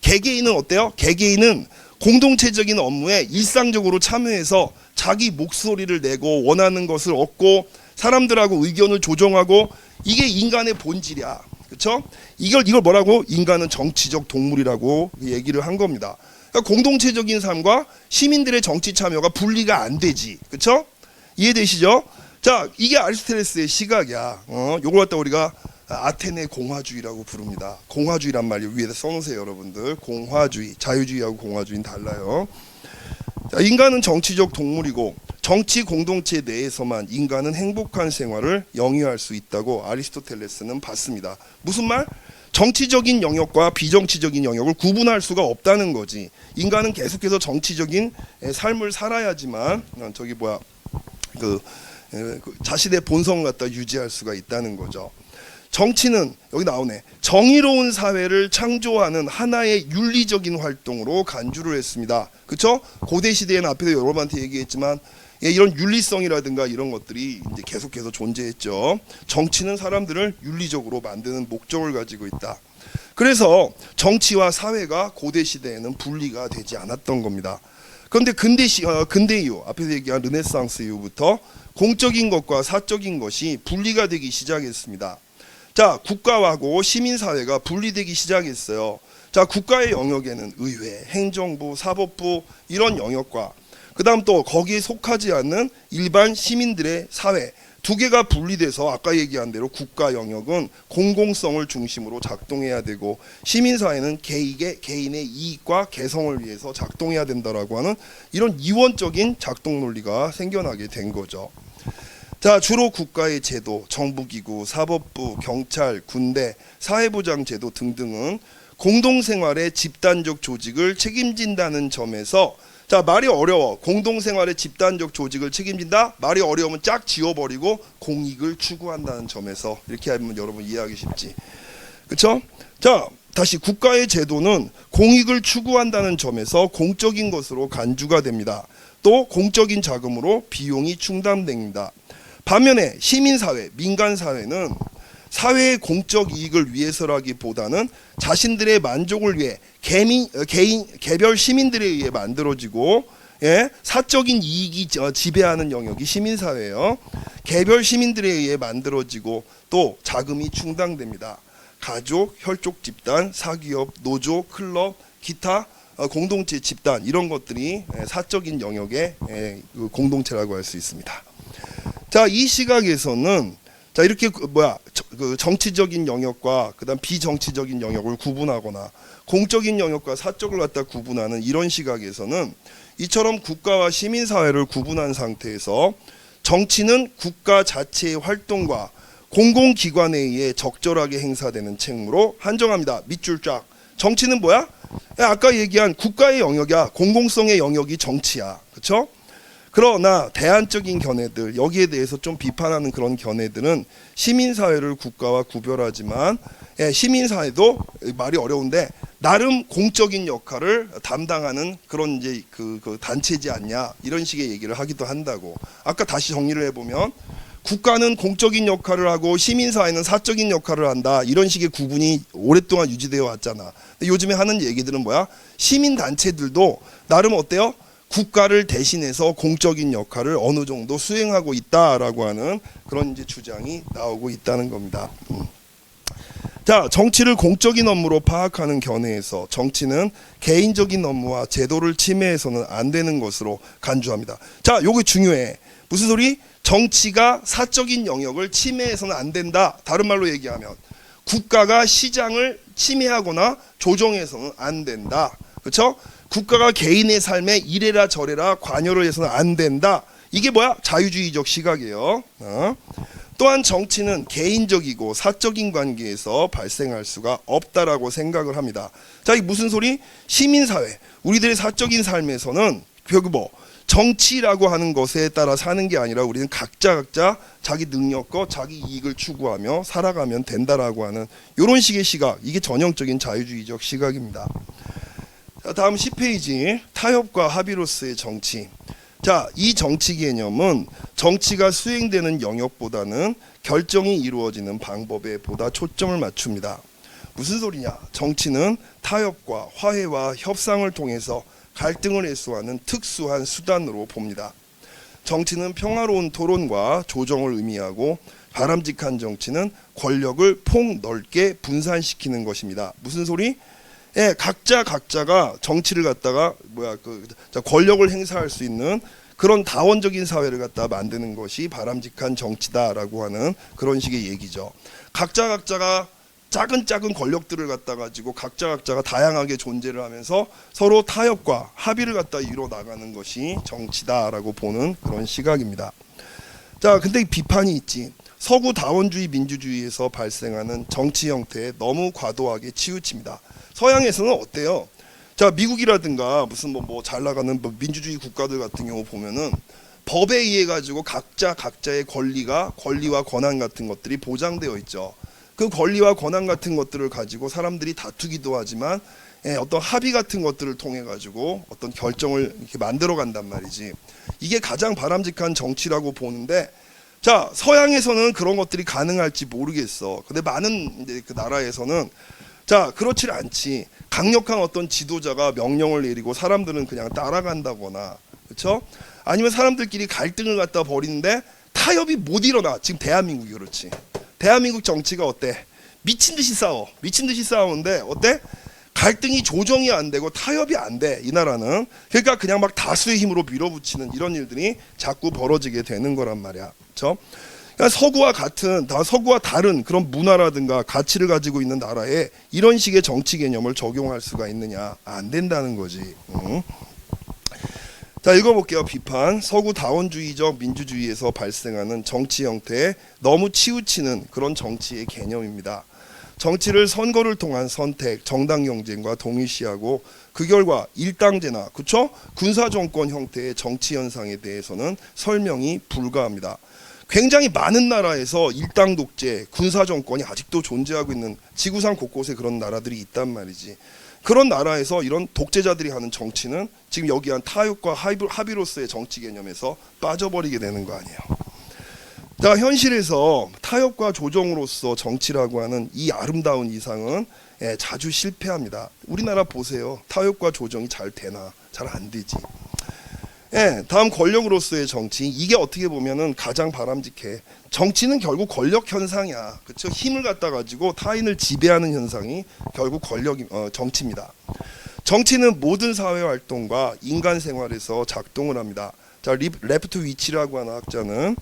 개개인은 어때요? 개개인은 공동체적인 업무에 일상적으로 참여해서 자기 목소리를 내고 원하는 것을 얻고 사람들하고 의견을 조정하고, 이게 인간의 본질이야. 그렇죠? 이걸 뭐라고? 인간은 정치적 동물이라고 얘기를 한 겁니다. 그러니까 공동체적인 삶과 시민들의 정치 참여가 분리가 안 되지. 그렇죠? 이해되시죠? 자, 이게 아리스토텔레스의 시각이야. 요걸 갖다 우리가 아테네 공화주의라고 부릅니다. 공화주의란 말이 위에다 써놓으세요, 여러분들. 공화주의, 자유주의하고 공화주의는 달라요. 자, 인간은 정치적 동물이고 정치 공동체 내에서만 인간은 행복한 생활을 영위할 수 있다고 아리스토텔레스는 봤습니다. 무슨 말? 정치적인 영역과 비정치적인 영역을 구분할 수가 없다는 거지. 인간은 계속해서 정치적인 삶을 살아야지만 자신의 본성을 갖다 유지할 수가 있다는 거죠. 정치는 여기 나오네. 정의로운 사회를 창조하는 하나의 윤리적인 활동으로 간주를 했습니다. 그렇죠? 고대 시대에는 앞에서 여러분한테 얘기했지만 이런 윤리성이라든가 이런 것들이 이제 계속해서 존재했죠. 정치는 사람들을 윤리적으로 만드는 목적을 가지고 있다. 그래서 정치와 사회가 고대 시대에는 분리가 되지 않았던 겁니다. 그런데 근대 이후, 앞에서 얘기한 르네상스 이후부터 공적인 것과 사적인 것이 분리가 되기 시작했습니다. 자, 국가하고 시민사회가 분리되기 시작했어요. 자, 국가의 영역에는 의회, 행정부, 사법부 이런 영역과 그 다음 또 거기에 속하지 않는 일반 시민들의 사회 두 개가 분리돼서 아까 얘기한 대로 국가 영역은 공공성을 중심으로 작동해야 되고 시민사회는 개인의 이익과 개성을 위해서 작동해야 된다라고 하는 이런 이원적인 작동 논리가 생겨나게 된 거죠. 자, 주로 국가의 제도, 정부기구, 사법부, 경찰, 군대, 사회보장제도 등등은 공동생활의 집단적 조직을 책임진다는 점에서 자, 말이 어려워. 공동생활의 집단적 조직을 책임진다? 말이 어려우면 쫙 지워버리고 공익을 추구한다는 점에서 이렇게 하면 여러분 이해하기 쉽지. 그쵸? 자, 다시 국가의 제도는 공익을 추구한다는 점에서 공적인 것으로 간주가 됩니다. 또 공적인 자금으로 비용이 충당됩니다. 반면에 시민사회, 민간사회는 사회의 공적 이익을 위해서라기보다는 자신들의 만족을 위해 개별 시민들에 의해 만들어지고 사적인 이익이 지배하는 영역이 시민사회예요. 개별 시민들에 의해 만들어지고 또 자금이 충당됩니다. 가족, 혈족 집단, 사기업, 노조, 클럽, 기타 공동체 집단 이런 것들이 사적인 영역의 공동체라고 할 수 있습니다. 자, 이 시각에서는 자, 이렇게 정치적인 영역과 그다음 비정치적인 영역을 구분하거나 공적인 영역과 사적을 갖다 구분하는 이런 시각에서는 이처럼 국가와 시민사회를 구분한 상태에서 정치는 국가 자체의 활동과 공공기관에 의해 적절하게 행사되는 책무로 한정합니다. 밑줄 쫙. 정치는 뭐야? 아까 얘기한 국가의 영역이야. 공공성의 영역이 정치야. 그렇죠? 그러나 대안적인 견해들, 여기에 대해서 좀 비판하는 그런 견해들은 시민사회를 국가와 구별하지만 시민사회도 말이 어려운데 나름 공적인 역할을 담당하는 그런 이제 그 단체지 않냐 이런 식의 얘기를 하기도 한다고. 아까 다시 정리를 해보면 국가는 공적인 역할을 하고 시민사회는 사적인 역할을 한다 이런 식의 구분이 오랫동안 유지되어 왔잖아. 근데 요즘에 하는 얘기들은 뭐야? 시민단체들도 나름 어때요? 국가를 대신해서 공적인 역할을 어느 정도 수행하고 있다라고 하는 그런 이제 주장이 나오고 있다는 겁니다. 자, 정치를 공적인 업무로 파악하는 견해에서 정치는 개인적인 업무와 제도를 침해해서는 안 되는 것으로 간주합니다. 자, 요게 중요해. 무슨 소리? 정치가 사적인 영역을 침해해서는 안 된다. 다른 말로 얘기하면 국가가 시장을 침해하거나 조정해서는 안 된다. 그렇죠? 국가가 개인의 삶에 이래라 저래라 관여를 해서는 안 된다. 이게 뭐야? 자유주의적 시각이에요. 또한 정치는 개인적이고 사적인 관계에서 발생할 수가 없다라고 생각을 합니다. 자, 이게 무슨 소리? 시민사회, 우리들의 사적인 삶에서는 결국 정치라고 하는 것에 따라 사는 게 아니라 우리는 각자 자기 능력과 자기 이익을 추구하며 살아가면 된다라고 하는 이런 식의 시각, 이게 전형적인 자유주의적 시각입니다. 자, 다음 10페이지 타협과 합의로서의 정치. 자, 이 정치 개념은 정치가 수행되는 영역보다는 결정이 이루어지는 방법에 보다 초점을 맞춥니다. 무슨 소리냐? 정치는 타협과 화해와 협상을 통해서 갈등을 해소하는 특수한 수단으로 봅니다. 정치는 평화로운 토론과 조정을 의미하고 바람직한 정치는 권력을 폭넓게 분산시키는 것입니다. 무슨 소리? 각자가 정치를 갖다가 권력을 행사할 수 있는 그런 다원적인 사회를 갖다 만드는 것이 바람직한 정치다라고 하는 그런 식의 얘기죠. 각자가 작은 권력들을 갖다 가지고 각자가 다양하게 존재를 하면서 서로 타협과 합의를 갖다 이뤄 나가는 것이 정치다라고 보는 그런 시각입니다. 자, 근데 비판이 있지. 서구 다원주의 민주주의에서 발생하는 정치 형태에 너무 과도하게 치우칩니다. 서양에서는 어때요? 자, 미국이라든가 무슨 뭐 잘 나가는 민주주의 국가들 같은 경우 보면은 법에 의해 가지고 각자의 권리와 권한 같은 것들이 보장되어 있죠. 그 권리와 권한 같은 것들을 가지고 사람들이 다투기도 하지만 어떤 합의 같은 것들을 통해 가지고 어떤 결정을 이렇게 만들어 간단 말이지. 이게 가장 바람직한 정치라고 보는데, 자, 서양에서는 그런 것들이 가능할지 모르겠어. 근데 많은 이제 그 나라에서는 자, 그렇지 않지. 강력한 어떤 지도자가 명령을 내리고 사람들은 그냥 따라간다거나, 그렇죠? 아니면 사람들끼리 갈등을 갖다 벌이는데 타협이 못 일어나. 지금 대한민국이 그렇지. 대한민국 정치가 어때? 미친 듯이 싸우는데 어때? 갈등이 조정이 안 되고 타협이 안 돼. 이 나라는. 그러니까 그냥 막 다수의 힘으로 밀어붙이는 이런 일들이 자꾸 벌어지게 되는 거란 말이야. 그렇죠? 그러니까 서구와 다른 그런 문화라든가 가치를 가지고 있는 나라에 이런 식의 정치 개념을 적용할 수가 있느냐? 안 된다는 거지. 자, 읽어볼게요. 비판. 서구 다원주의적 민주주의에서 발생하는 정치 형태에 너무 치우치는 그런 정치의 개념입니다. 정치를 선거를 통한 선택, 정당 경쟁과 동일시하고 그 결과 일당제나, 그쵸? 군사정권 형태의 정치 현상에 대해서는 설명이 불가합니다. 굉장히 많은 나라에서 일당 독재, 군사정권이 아직도 존재하고 있는 지구상 곳곳에 그런 나라들이 있단 말이지. 그런 나라에서 이런 독재자들이 하는 정치는 지금 여기한 타협과 합의로서의 정치 개념에서 빠져버리게 되는 거 아니에요. 자, 현실에서 타협과 조정으로서 정치라고 하는 이 아름다운 이상은 자주 실패합니다. 우리나라 보세요. 타협과 조정이 잘 되나? 잘 안 되지. 다음 권력으로서의 정치. 이게 어떻게 보면은 가장 바람직해. 정치는 결국 권력 현상이야. 그렇죠? 힘을 갖다 가지고 타인을 지배하는 현상이 결국 정치입니다. 정치는 모든 사회 활동과 인간 생활에서 작동을 합니다. 자, 레프트 위치라고 하는 학자는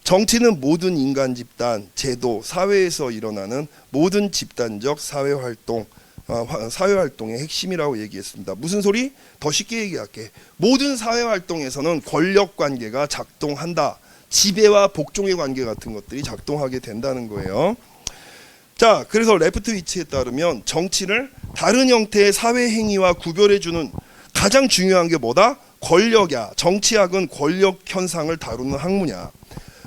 정치는 모든 인간 집단, 제도, 사회에서 일어나는 모든 집단적 사회 활동의 핵심이라고 얘기했습니다. 무슨 소리? 더 쉽게 얘기할게. 모든 사회 활동에서는 권력 관계가 작동한다. 지배와 복종의 관계 같은 것들이 작동하게 된다는 거예요. 자, 그래서 레프트 위치에 따르면 정치를 다른 형태의 사회 행위와 구별해주는 가장 중요한 게 뭐다? 권력이야. 정치학은 권력 현상을 다루는 학문이야.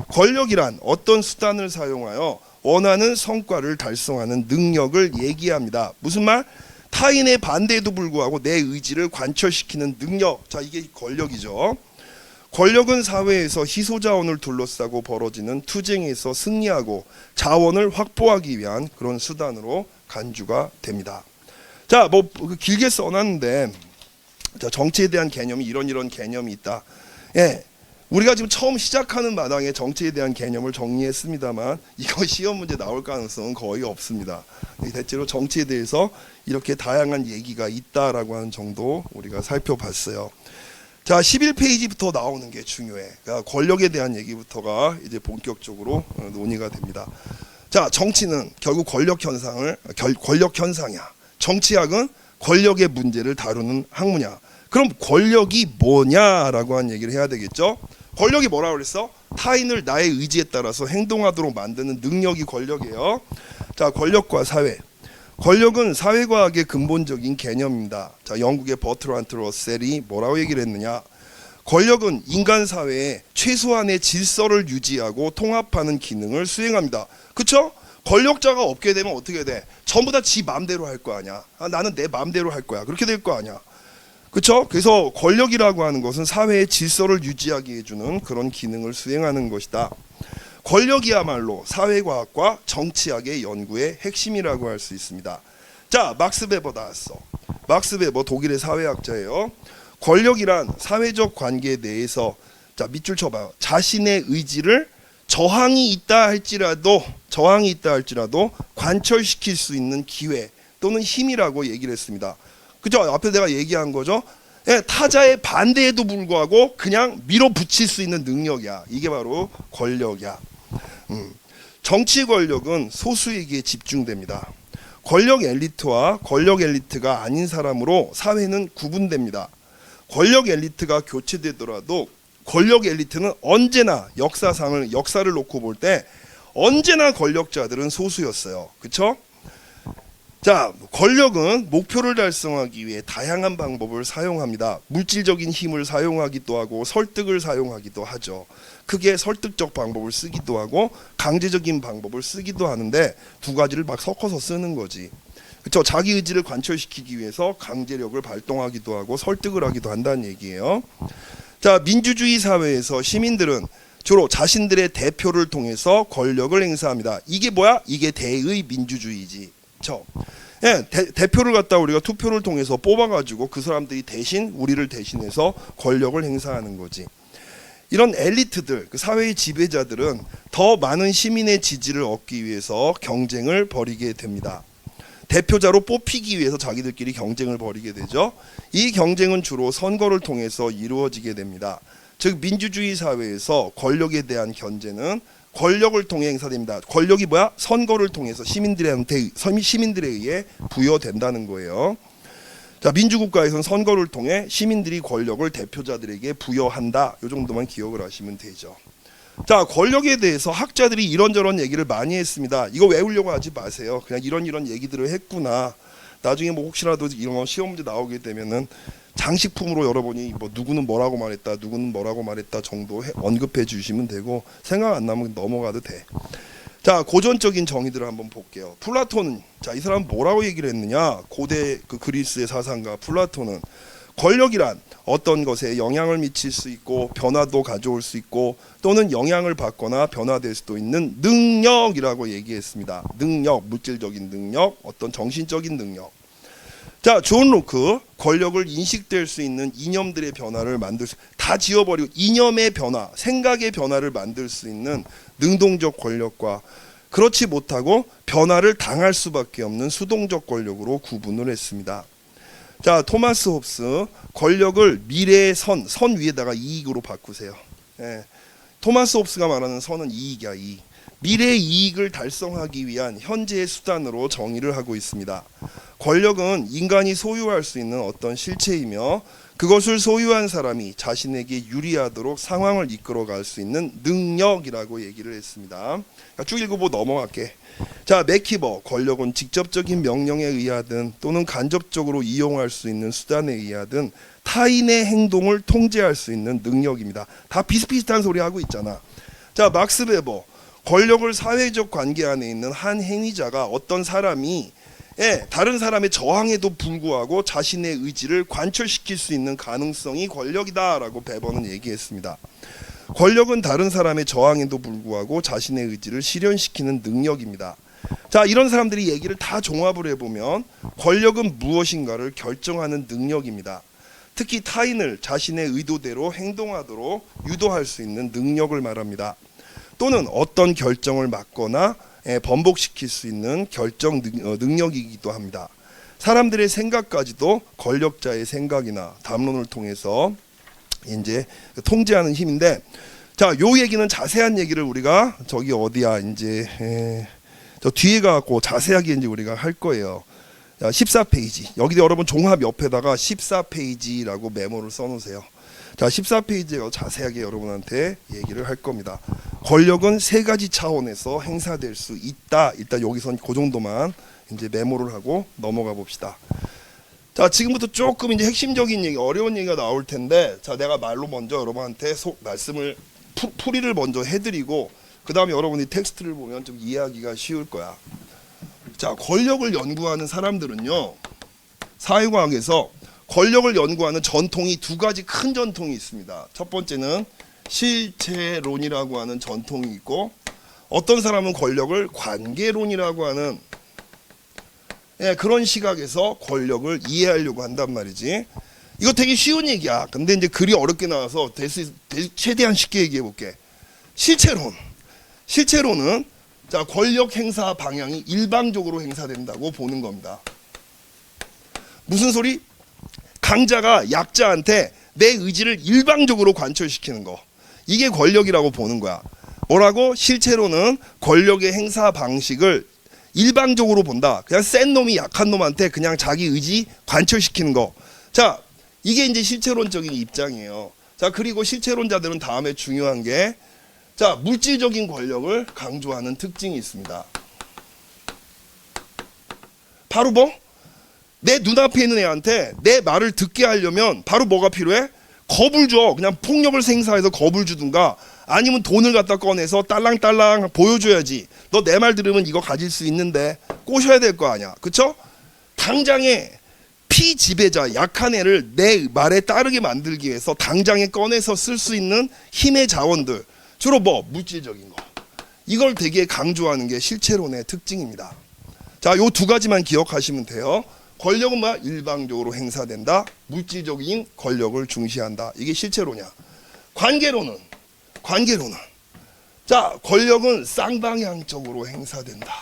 권력이란 어떤 수단을 사용하여 원하는 성과를 달성하는 능력을 얘기합니다. 무슨 말? 타인의 반대에도 불구하고 내 의지를 관철시키는 능력. 자, 이게 권력이죠. 권력은 사회에서 희소자원을 둘러싸고 벌어지는 투쟁에서 승리하고 자원을 확보하기 위한 그런 수단으로 간주가 됩니다. 자, 뭐 길게 써놨는데, 자, 정치에 대한 개념이 이런 개념이 있다. 우리가 지금 처음 시작하는 마당에 정치에 대한 개념을 정리했습니다만 이거 시험 문제 나올 가능성은 거의 없습니다. 대체로 정치에 대해서 이렇게 다양한 얘기가 있다라고 하는 정도 우리가 살펴봤어요. 자, 11페이지부터 나오는 게 중요해. 그러니까 권력에 대한 얘기부터가 이제 본격적으로 논의가 됩니다. 자, 정치는 결국 권력 현상이야. 정치학은 권력의 문제를 다루는 학문이야. 그럼 권력이 뭐냐라고 하는 얘기를 해야 되겠죠. 권력이 뭐라고 그랬어? 타인을 나의 의지에 따라서 행동하도록 만드는 능력이 권력이에요. 자, 권력과 사회. 권력은 사회과학의 근본적인 개념입니다. 자, 영국의 버트란트 러셀이 뭐라고 얘기를 했느냐? 권력은 인간 사회에 최소한의 질서를 유지하고 통합하는 기능을 수행합니다. 그쵸? 권력자가 없게 되면 어떻게 돼? 전부 다 지 마음대로 할 거 아니야. 나는 내 마음대로 할 거야. 그렇게 될 거 아니야. 그렇죠? 그래서 권력이라고 하는 것은 사회의 질서를 유지하게 해주는 그런 기능을 수행하는 것이다. 권력이야말로 사회과학과 정치학의 연구의 핵심이라고 할 수 있습니다. 자, 막스 베버 나왔어. 막스 베버 독일의 사회학자예요. 권력이란 사회적 관계 내에서, 자, 밑줄 쳐봐요. 자신의 의지를 저항이 있다 할지라도 관철시킬 수 있는 기회 또는 힘이라고 얘기를 했습니다. 그죠? 앞에 내가 얘기한 거죠. 예, 타자의 반대에도 불구하고 그냥 밀어붙일 수 있는 능력이야. 이게 바로 권력이야. 정치 권력은 소수에게 집중됩니다. 권력 엘리트와 권력 엘리트가 아닌 사람으로 사회는 구분됩니다. 권력 엘리트가 교체되더라도 권력 엘리트는 언제나 역사를 놓고 볼 때 언제나 권력자들은 소수였어요. 그렇죠? 자, 권력은 목표를 달성하기 위해 다양한 방법을 사용합니다. 물질적인 힘을 사용하기도 하고 설득을 사용하기도 하죠. 크게 설득적 방법을 쓰기도 하고 강제적인 방법을 쓰기도 하는데 두 가지를 막 섞어서 쓰는 거지. 그렇죠? 자기 의지를 관철시키기 위해서 강제력을 발동하기도 하고 설득을 하기도 한다는 얘기예요. 자, 민주주의 사회에서 시민들은 주로 자신들의 대표를 통해서 권력을 행사합니다. 이게 뭐야? 이게 대의 민주주의지. 그렇죠? 예, 대표를 갖다 우리가 투표를 통해서 뽑아가지고 그 사람들이 대신 우리를 대신해서 권력을 행사하는 거지. 이런 엘리트들, 그 사회의 지배자들은 더 많은 시민의 지지를 얻기 위해서 경쟁을 벌이게 됩니다. 대표자로 뽑히기 위해서 자기들끼리 경쟁을 벌이게 되죠. 이 경쟁은 주로 선거를 통해서 이루어지게 됩니다. 즉 민주주의 사회에서 권력에 대한 견제는 권력을 통해 행사됩니다. 권력이 뭐야? 선거를 통해서 시민들에 의해 부여된다는 거예요. 자, 민주국가에서는 선거를 통해 시민들이 권력을 대표자들에게 부여한다. 이 정도만 기억을 하시면 되죠. 자, 권력에 대해서 학자들이 이런저런 얘기를 많이 했습니다. 이거 외우려고 하지 마세요. 그냥 이런 얘기들을 했구나. 나중에 뭐 혹시라도 이런 시험 문제 나오게 되면은 장식품으로 여러분이 뭐 누구는 뭐라고 말했다, 누구는 뭐라고 말했다 정도 언급해 주시면 되고 생각 안 나면 넘어가도 돼. 자, 고전적인 정의들을 한번 볼게요. 플라톤은 자, 이 사람 뭐라고 얘기를 했느냐? 고대 그 그리스의 사상가 플라톤은 권력이란 어떤 것에 영향을 미칠 수 있고 변화도 가져올 수 있고 또는 영향을 받거나 변화될 수도 있는 능력이라고 얘기했습니다. 능력, 물질적인 능력, 어떤 정신적인 능력. 자, 존 로크 권력을 인식될 수 있는 이념들의 변화를 다 지워버리고 이념의 변화, 생각의 변화를 만들 수 있는 능동적 권력과 그렇지 못하고 변화를 당할 수밖에 없는 수동적 권력으로 구분을 했습니다. 자, 토마스 홉스 권력을 미래의 선 위에다가 이익으로 바꾸세요. 예. 토마스 홉스가 말하는 선은 이익이야, 이익. 미래의 이익을 달성하기 위한 현재의 수단으로 정의를 하고 있습니다. 권력은 인간이 소유할 수 있는 어떤 실체이며 그것을 소유한 사람이 자신에게 유리하도록 상황을 이끌어갈 수 있는 능력이라고 얘기를 했습니다. 쭉 읽어보고 넘어갈게. 자, 맥키버 권력은 직접적인 명령에 의하든 또는 간접적으로 이용할 수 있는 수단에 의하든 타인의 행동을 통제할 수 있는 능력입니다. 다 비슷비슷한 소리 하고 있잖아. 자, 막스 베버 권력을 사회적 관계 안에 있는 한 행위자가 어떤 사람이 다른 사람의 저항에도 불구하고 자신의 의지를 관철시킬 수 있는 가능성이 권력이다라고 베버는 얘기했습니다. 권력은 다른 사람의 저항에도 불구하고 자신의 의지를 실현시키는 능력입니다. 자, 이런 사람들이 얘기를 다 종합을 해보면 권력은 무엇인가를 결정하는 능력입니다. 특히 타인을 자신의 의도대로 행동하도록 유도할 수 있는 능력을 말합니다. 또는 어떤 결정을 막거나 번복시킬 수 있는 결정 능력이기도 합니다. 사람들의 생각까지도 권력자의 생각이나 담론을 통해서 이제 통제하는 힘인데, 자, 요 얘기는 자세한 얘기를 우리가 저기 어디야 이제 저 뒤에 가고 자세하게 이제 우리가 할 거예요. 14페이지. 여기 여러분 종합 옆에다가 14페이지라고 메모를 써놓으세요. 자, 14페이지에 자세하게 여러분한테 얘기를 할 겁니다. 권력은 세 가지 차원에서 행사될 수 있다. 일단 여기선 그 정도만 이제 메모를 하고 넘어가 봅시다. 자, 지금부터 조금 이제 핵심적인 얘기, 어려운 얘기가 나올 텐데, 자, 내가 말로 먼저 여러분한테 말씀을 풀이를 먼저 해드리고, 그 다음에 여러분이 텍스트를 보면 좀 이해하기가 쉬울 거야. 자, 권력을 연구하는 사람들은요, 사회과학에서 권력을 연구하는 전통이 두 가지 큰 전통이 있습니다. 첫 번째는 실체론이라고 하는 전통이 있고, 어떤 사람은 권력을 관계론이라고 하는 그런 시각에서 권력을 이해하려고 한단 말이지. 이거 되게 쉬운 얘기야. 근데 이제 글이 어렵게 나와서 최대한 쉽게 얘기해 볼게. 실체론은 자, 권력 행사 방향이 일방적으로 행사된다고 보는 겁니다. 무슨 소리? 강자가 약자한테 내 의지를 일방적으로 관철시키는 거. 이게 권력이라고 보는 거야. 뭐라고? 실제로는 권력의 행사 방식을 일방적으로 본다. 그냥 센 놈이 약한 놈한테 그냥 자기 의지 관철시키는 거. 자, 이게 이제 실체론적인 입장이에요. 자, 그리고 실체론자들은 다음에 중요한 게, 자, 물질적인 권력을 강조하는 특징이 있습니다. 바로 뭐? 내 눈앞에 있는 애한테 내 말을 듣게 하려면 바로 뭐가 필요해? 겁을 줘. 그냥 폭력을 행사해서 겁을 주든가, 아니면 돈을 갖다 꺼내서 딸랑딸랑 보여줘야지. 너 내 말 들으면 이거 가질 수 있는데 꼬셔야 될 거 아니야. 그쵸? 당장에 피지배자 약한 애를 내 말에 따르게 만들기 위해서 당장에 꺼내서 쓸 수 있는 힘의 자원들, 주로 뭐? 물질적인 거. 이걸 되게 강조하는 게 실체론의 특징입니다. 자, 요 두 가지만 기억하시면 돼요. 권력은 뭐야? 일방적으로 행사된다. 물질적인 권력을 중시한다. 이게 실체론이야. 관계론은 자, 권력은 쌍방향적으로 행사된다.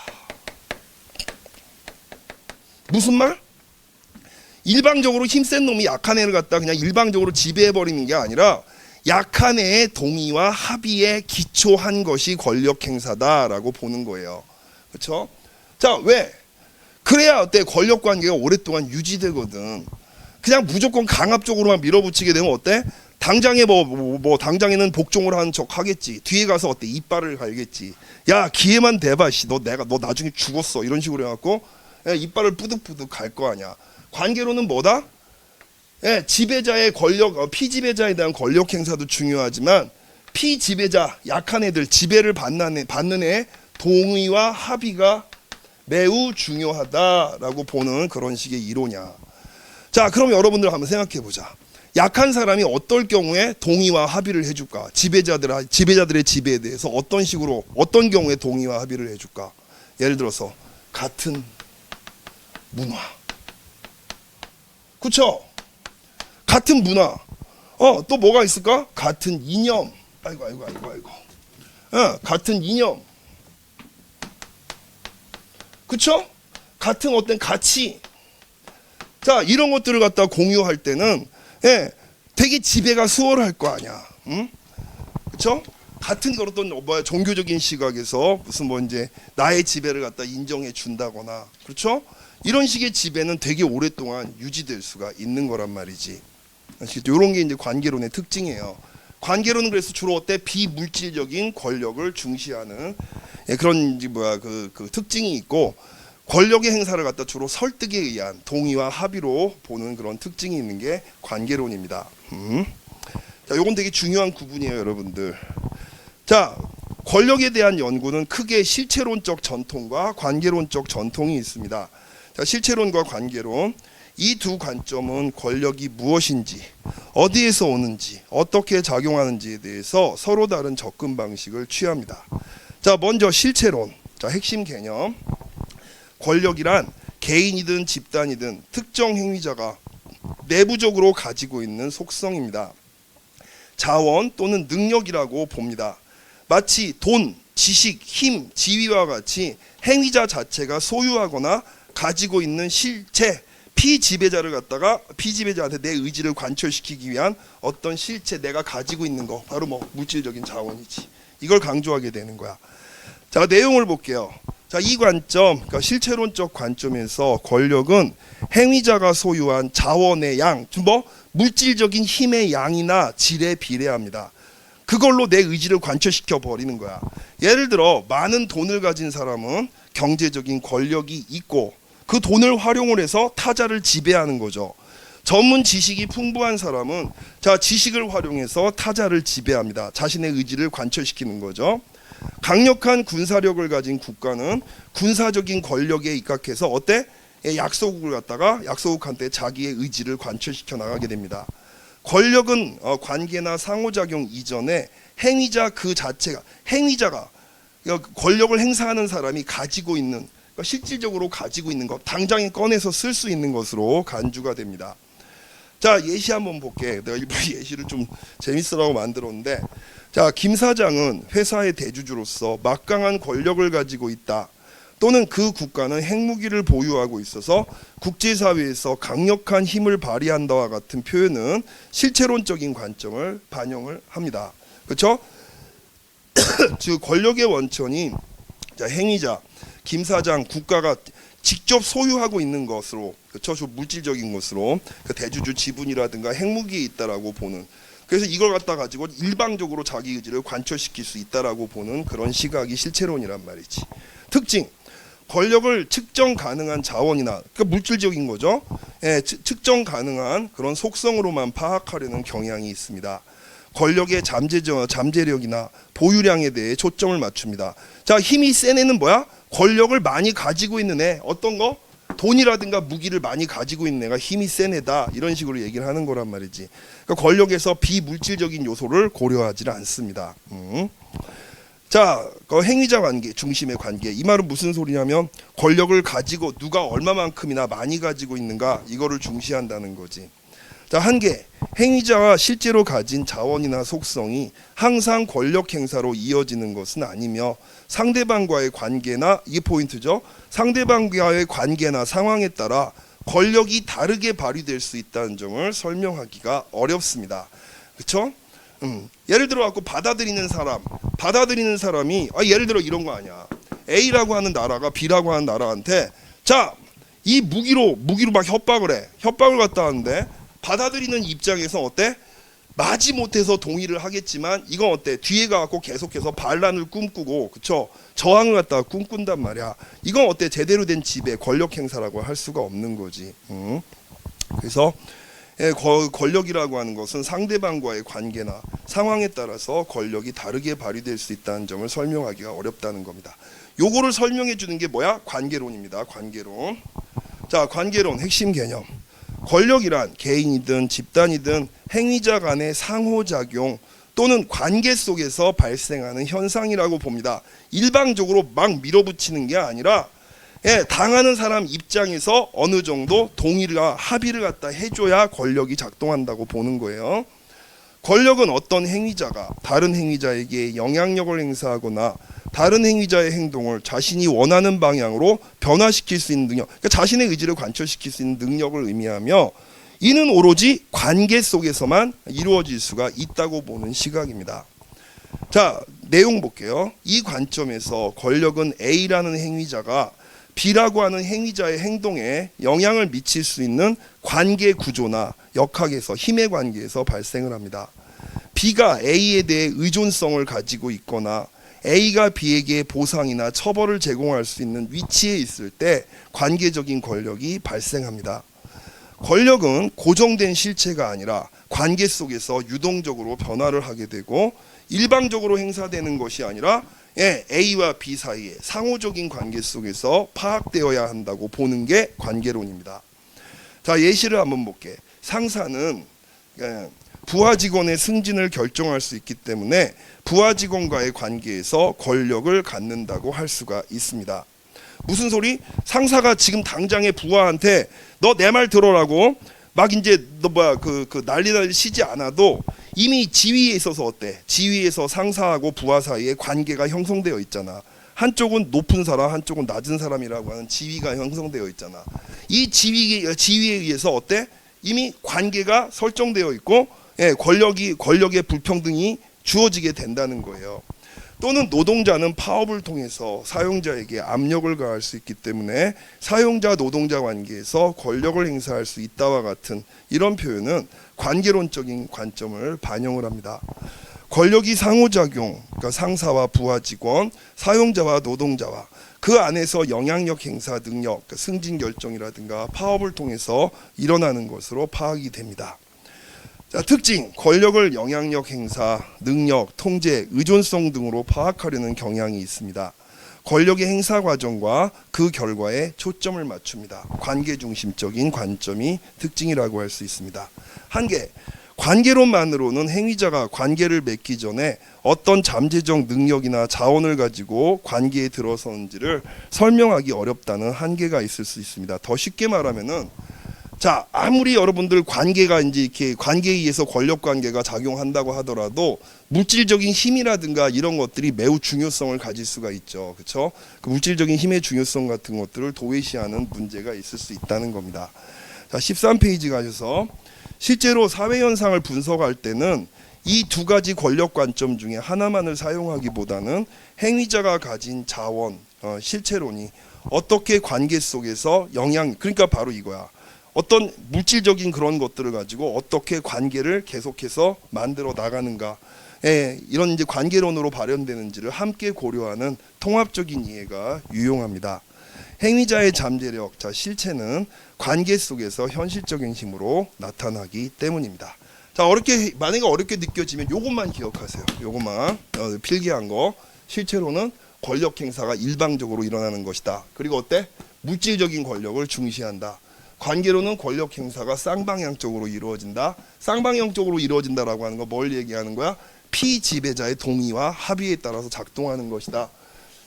무슨 말? 일방적으로 힘센 놈이 약한 애를 갖다 그냥 일방적으로 지배해버리는 게 아니라 약한 애의 동의와 합의에 기초한 것이 권력 행사다라고 보는 거예요. 그렇죠? 자, 왜? 그래야 어때? 권력 관계가 오랫동안 유지되거든. 그냥 무조건 강압적으로만 밀어붙이게 되면 어때? 당장에 당장에는 복종을 하는 척 하겠지. 뒤에 가서 어때? 이빨을 갈겠지. 야, 기회만 대봐. 너 나중에 죽었어. 이런 식으로 해갖고 이빨을 뿌득뿌득 갈 거 아니야. 관계로는 뭐다? 예, 지배자의 권력, 피지배자에 대한 권력 행사도 중요하지만 피지배자, 약한 애들, 지배를 받는 애 동의와 합의가 매우 중요하다라고 보는 그런 식의 이론이야. 자, 그럼 여러분들 한번 생각해 보자. 약한 사람이 어떨 경우에 동의와 합의를 해줄까? 지배자들의 지배에 대해서 어떤 식으로, 어떤 경우에 동의와 합의를 해줄까? 예를 들어서 같은 문화, 그쵸? 같은 문화. 또 뭐가 있을까? 같은 이념. 아이고. 같은 이념. 그쵸? 같은 어떤 가치. 자, 이런 것들을 갖다 공유할 때는 되게 지배가 수월할 거 아니야. 응? 그쵸? 같은 어떤 종교적인 시각에서 무슨 이제 나의 지배를 갖다 인정해 준다거나, 그렇죠? 이런 식의 지배는 되게 오랫동안 유지될 수가 있는 거란 말이지. 이런 게 이제 관계론의 특징이에요. 관계론은 그래서 주로 어때? 비물질적인 권력을 중시하는 그런 그 특징이 있고, 권력의 행사를 갖다 주로 설득에 의한 동의와 합의로 보는 그런 특징이 있는 게 관계론입니다. 자, 요건 되게 중요한 구분이에요, 여러분들. 자, 권력에 대한 연구는 크게 실체론적 전통과 관계론적 전통이 있습니다. 자, 실체론과 관계론, 이 두 관점은 권력이 무엇인지, 어디에서 오는지, 어떻게 작용하는지에 대해서 서로 다른 접근 방식을 취합니다. 자, 먼저 실체론. 자, 핵심 개념. 권력이란 개인이든 집단이든 특정 행위자가 내부적으로 가지고 있는 속성입니다. 자원 또는 능력이라고 봅니다. 마치 돈, 지식, 힘, 지위와 같이 행위자 자체가 소유하거나 가지고 있는 실체, 피지배자한테 내 의지를 관철시키기 위한 어떤 실체, 내가 가지고 있는 거, 바로 물질적인 자원이지. 이걸 강조하게 되는 거야. 자, 내용을 볼게요. 자, 이 관점, 그러니까 실체론적 관점에서 권력은 행위자가 소유한 자원의 양, 물질적인 힘의 양이나 질에 비례합니다. 그걸로 내 의지를 관철시켜 버리는 거야. 예를 들어 많은 돈을 가진 사람은 경제적인 권력이 있고 그 돈을 활용을 해서 타자를 지배하는 거죠. 전문 지식이 풍부한 사람은 지식을 활용해서 타자를 지배합니다. 자신의 의지를 관철시키는 거죠. 강력한 군사력을 가진 국가는 군사적인 권력에 입각해서 어때? 약소국을 갖다가 약소국한테 자기의 의지를 관철시켜 나가게 됩니다. 권력은 관계나 상호작용 이전에 행위자 그 자체가, 행위자가 권력을 행사하는 사람이 가지고 있는, 실질적으로 가지고 있는 것, 당장에 꺼내서 쓸 수 있는 것으로 간주가 됩니다. 자, 예시 한번 볼게. 내가 이 예시를 좀 재밌으라고 만들었는데, 자, 김 사장은 회사의 대주주로서 막강한 권력을 가지고 있다. 또는 그 국가는 핵무기를 보유하고 있어서 국제사회에서 강력한 힘을 발휘한다와 같은 표현은 실체론적인 관점을 반영을 합니다. 그렇죠? 즉 권력의 원천이 행위자, 김 사장, 국가가 직접 소유하고 있는 것으로, 그렇죠? 좀 물질적인 것으로 그 대주주 지분이라든가 핵무기에 있다라고 보는, 그래서 이걸 갖다 가지고 일방적으로 자기 의지를 관철시킬 수 있다라고 보는 그런 시각이 실체론이란 말이지. 특징, 권력을 측정 가능한 자원이나, 그러니까 물질적인 거죠. 예, 측정 가능한 그런 속성으로만 파악하려는 경향이 있습니다. 권력의 잠재력이나 보유량에 대해 초점을 맞춥니다. 자, 힘이 센 애는 뭐야? 권력을 많이 가지고 있는 애. 어떤 거? 돈이라든가 무기를 많이 가지고 있는 애가 힘이 센 애다. 이런 식으로 얘기를 하는 거란 말이지. 그러니까 권력에서 비물질적인 요소를 고려하지 않습니다. 자, 그 행위자 관계, 중심의 관계. 이 말은 무슨 소리냐면 권력을 가지고 누가 얼마만큼이나 많이 가지고 있는가, 이거를 중시한다는 거지. 자, 한계. 행위자가 실제로 가진 자원이나 속성이 항상 권력 행사로 이어지는 것은 아니며 상대방과의 관계나, 이게 포인트죠. 상대방과의 관계나 상황에 따라 권력이 다르게 발휘될 수 있다는 점을 설명하기가 어렵습니다. 그렇죠? 예를 들어 갖고 받아들이는 사람이 예를 들어 이런 거 아니야. A라고 하는 나라가 B라고 하는 나라한테 자, 이 무기로 막 협박을 해. 협박을 갖다 하는데 받아들이는 입장에서 어때? 마지 못해서 동의를 하겠지만 이건 어때? 뒤에 가갖고 계속해서 반란을 꿈꾸고, 그쵸? 저항을 갖다가 꿈꾼단 말이야. 이건 어때? 제대로 된 지배, 권력 행사라고 할 수가 없는 거지. 그래서 권력이라고 하는 것은 상대방과의 관계나 상황에 따라서 권력이 다르게 발휘될 수 있다는 점을 설명하기가 어렵다는 겁니다. 요거를 설명해 주는 게 뭐야? 관계론입니다. 관계론. 자, 관계론 핵심 개념. 권력이란 개인이든 집단이든 행위자 간의 상호작용 또는 관계 속에서 발생하는 현상이라고 봅니다. 일방적으로 막 밀어붙이는 게 아니라 당하는 사람 입장에서 어느 정도 동의와 합의를 갖다 해줘야 권력이 작동한다고 보는 거예요. 권력은 어떤 행위자가 다른 행위자에게 영향력을 행사하거나 다른 행위자의 행동을 자신이 원하는 방향으로 변화시킬 수 있는 능력, 그러니까 자신의 의지를 관철시킬 수 있는 능력을 의미하며 이는 오로지 관계 속에서만 이루어질 수가 있다고 보는 시각입니다. 자, 내용 볼게요. 이 관점에서 권력은 A라는 행위자가 B라고 하는 행위자의 행동에 영향을 미칠 수 있는 관계 구조나 역학에서, 힘의 관계에서 발생을 합니다. B가 A에 대해 의존성을 가지고 있거나 A가 B에게 보상이나 처벌을 제공할 수 있는 위치에 있을 때 관계적인 권력이 발생합니다. 권력은 고정된 실체가 아니라 관계 속에서 유동적으로 변화를 하게 되고 일방적으로 행사되는 것이 아니라 A와 B 사이의 상호적인 관계 속에서 파악되어야 한다고 보는 게 관계론입니다. 자, 예시를 한번 볼게. 상사는 부하 직원의 승진을 결정할 수 있기 때문에 부하 직원과의 관계에서 권력을 갖는다고 할 수가 있습니다. 무슨 소리? 상사가 지금 당장에 부하한테 너 내 말 들어라고 막 이제 너 난리 치지 않아도 이미 지위에 있어서 어때? 지위에서 상사하고 부하 사이에 관계가 형성되어 있잖아. 한쪽은 높은 사람, 한쪽은 낮은 사람이라고 하는 지위가 형성되어 있잖아. 이 지위에 의해서 어때? 이미 관계가 설정되어 있고 권력의 불평등이 주어지게 된다는 거예요. 또는 노동자는 파업을 통해서 사용자에게 압력을 가할 수 있기 때문에 사용자 노동자 관계에서 권력을 행사할 수 있다와 같은 이런 표현은 관계론적인 관점을 반영을 합니다. 권력이 상호작용, 그러니까 상사와 부하 직원, 사용자와 노동자와 그 안에서 영향력 행사 능력, 그러니까 승진 결정이라든가 파업을 통해서 일어나는 것으로 파악이 됩니다. 자, 특징, 권력을 영향력 행사, 능력, 통제, 의존성 등으로 파악하려는 경향이 있습니다. 권력의 행사 과정과 그 결과에 초점을 맞춥니다. 관계 중심적인 관점이 특징이라고 할 수 있습니다. 한계, 관계론만으로는 행위자가 관계를 맺기 전에 어떤 잠재적 능력이나 자원을 가지고 관계에 들어서는지를 설명하기 어렵다는 한계가 있을 수 있습니다. 더 쉽게 말하면은 자, 아무리 여러분들 관계가 이제 이렇게 관계에 의해서 권력 관계가 작용한다고 하더라도 물질적인 힘이라든가 이런 것들이 매우 중요성을 가질 수가 있죠. 그렇죠? 그 물질적인 힘의 중요성 같은 것들을 도외시하는 문제가 있을 수 있다는 겁니다. 자, 13페이지 가셔서 실제로 사회 현상을 분석할 때는 이 두 가지 권력 관점 중에 하나만을 사용하기보다는 행위자가 가진 자원, 실체론이 어떻게 관계 속에서 그러니까 바로 이거야. 어떤 물질적인 그런 것들을 가지고 어떻게 관계를 계속해서 만들어 나가는가, 이런 이제 관계론으로 발현되는지를 함께 고려하는 통합적인 이해가 유용합니다. 행위자의 잠재력, 자 실체는 관계 속에서 현실적인 힘으로 나타나기 때문입니다. 자, 만약에 어렵게 느껴지면 요것만 기억하세요. 요것만 필기한 거. 실체로는 권력 행사가 일방적으로 일어나는 것이다. 그리고 어때? 물질적인 권력을 중시한다. 관계로는 권력 행사가 쌍방향적으로 이루어진다. 쌍방향적으로 이루어진다라고 하는 거 뭘 얘기하는 거야? 피지배자의 동의와 합의에 따라서 작동하는 것이다.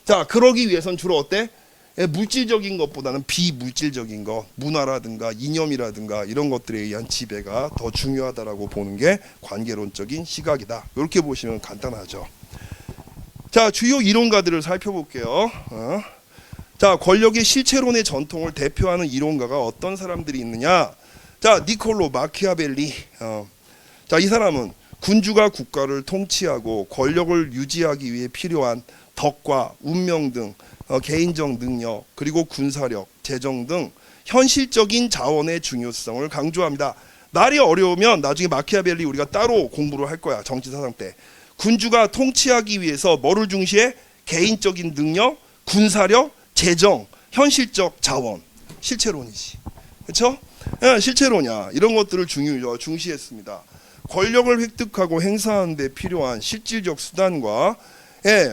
자, 그러기 위해선 주로 어때? 물질적인 것보다는 비물질적인 것, 문화라든가 이념이라든가 이런 것들에 의한 지배가 더 중요하다라고 보는 게 관계론적인 시각이다. 이렇게 보시면 간단하죠. 자, 주요 이론가들을 살펴볼게요. 자, 권력의 실체론의 전통을 대표하는 이론가가 어떤 사람들이 있느냐? 자, 니콜로 마키아벨리. 자, 이 사람은 군주가 국가를 통치하고 권력을 유지하기 위해 필요한 덕과 운명 등 개인적 능력, 그리고 군사력, 재정 등 현실적인 자원의 중요성을 강조합니다. 날이 어려우면 나중에 마키아벨리 우리가 따로 공부를 할 거야. 정치사상 때. 군주가 통치하기 위해서 뭐를 중시해? 개인적인 능력, 군사력, 재정, 현실적 자원, 실체론이지. 그렇죠? 실체론이야. 이런 것들을 중시했습니다. 권력을 획득하고 행사하는 데 필요한 실질적 수단과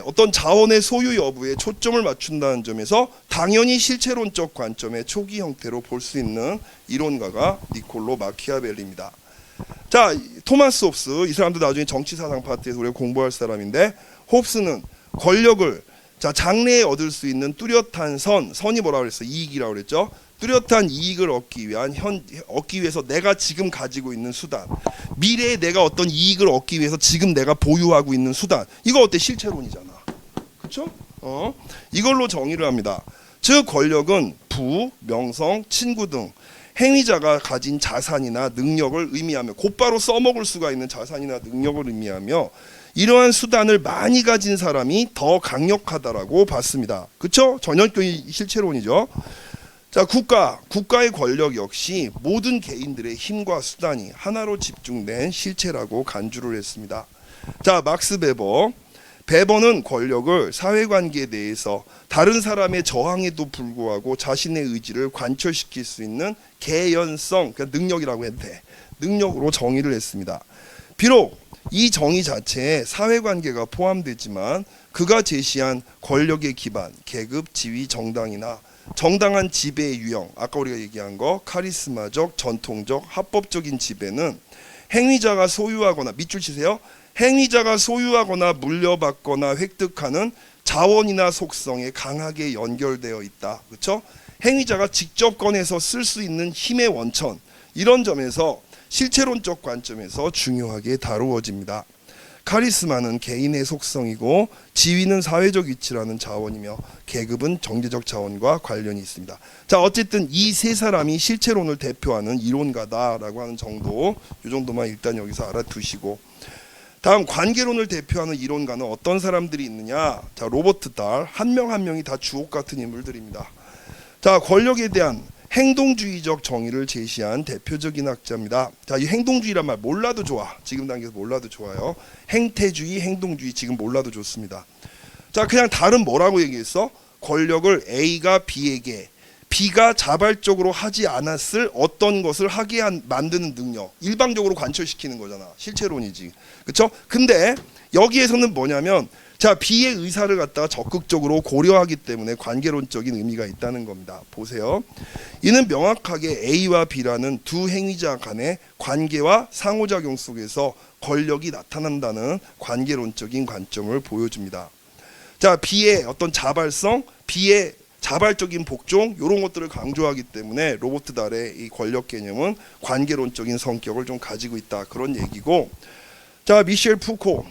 어떤 자원의 소유 여부에 초점을 맞춘다는 점에서 당연히 실체론적 관점의 초기 형태로 볼 수 있는 이론가가 니콜로 마키아벨리입니다. 자, 토마스 홉스, 이 사람도 나중에 정치사상 파트에서 우리가 공부할 사람인데, 홉스는 권력을 장래에 얻을 수 있는 뚜렷한 선이 뭐라고 그랬어? 이익이라고 그랬죠? 뚜렷한 이익을 얻기 위해서 내가 지금 가지고 있는 수단, 미래에 내가 어떤 이익을 얻기 위해서 지금 내가 보유하고 있는 수단, 이거 어때? 실체론이잖아. 그렇죠? 이걸로 정의를 합니다. 즉 권력은 부, 명성, 친구 등 행위자가 가진 자산이나 능력을 의미하며, 곧바로 써먹을 수가 있는 자산이나 능력을 의미하며, 이러한 수단을 많이 가진 사람이 더 강력하다라고 봤습니다. 그렇죠? 전형적인 실체론이죠. 자, 국가의 권력 역시 모든 개인들의 힘과 수단이 하나로 집중된 실체라고 간주를 했습니다. 자, 막스 베버는 권력을 사회관계 내에서 다른 사람의 저항에도 불구하고 자신의 의지를 관철시킬 수 있는 개연성, 그러니까 능력이라고 해도 돼. 능력으로 정의를 했습니다. 비록 이 정의 자체에 사회관계가 포함되지만 그가 제시한 권력의 기반, 계급, 지위, 정당이나 정당한 지배의 유형, 아까 우리가 얘기한 거 카리스마적, 전통적, 합법적인 지배는 행위자가 소유하거나, 밑줄 치세요. 행위자가 소유하거나 물려받거나 획득하는 자원이나 속성에 강하게 연결되어 있다. 그렇죠? 행위자가 직접 꺼내서 쓸 수 있는 힘의 원천, 이런 점에서 실체론적 관점에서 중요하게 다루어집니다. 카리스마는 개인의 속성이고 지위는 사회적 위치라는 자원이며 계급은 경제적 자원과 관련이 있습니다. 자, 어쨌든 이 세 사람이 실체론을 대표하는 이론가다라고 하는 정도, 이 정도만 일단 여기서 알아두시고, 다음 관계론을 대표하는 이론가는 어떤 사람들이 있느냐? 자, 로버트 달, 한 명 한 명이 다 주옥 같은 인물들입니다. 자, 권력에 대한 행동주의적 정의를 제시한 대표적인 학자입니다. 자, 이 행동주의란 말 몰라도 좋아. 지금 단계에서 몰라도 좋아요. 행태주의, 행동주의 지금 몰라도 좋습니다. 자, 그냥 다른 뭐라고 얘기했어? 권력을 A가 B에게, B가 자발적으로 하지 않았을 어떤 것을 하게 만드는 능력, 일방적으로 관철시키는 거잖아. 실체론이지. 그렇죠? 근데 여기에서는 뭐냐면, 자, B의 의사를 갖다가 적극적으로 고려하기 때문에 관계론적인 의미가 있다는 겁니다. 보세요. 이는 명확하게 A와 B라는 두 행위자 간의 관계와 상호작용 속에서 권력이 나타난다는 관계론적인 관점을 보여줍니다. 자, B의 어떤 자발성, B의 자발적인 복종 이런 것들을 강조하기 때문에 로버트 달의 이 권력 개념은 관계론적인 성격을 좀 가지고 있다 그런 얘기고. 자, 미셸 푸코,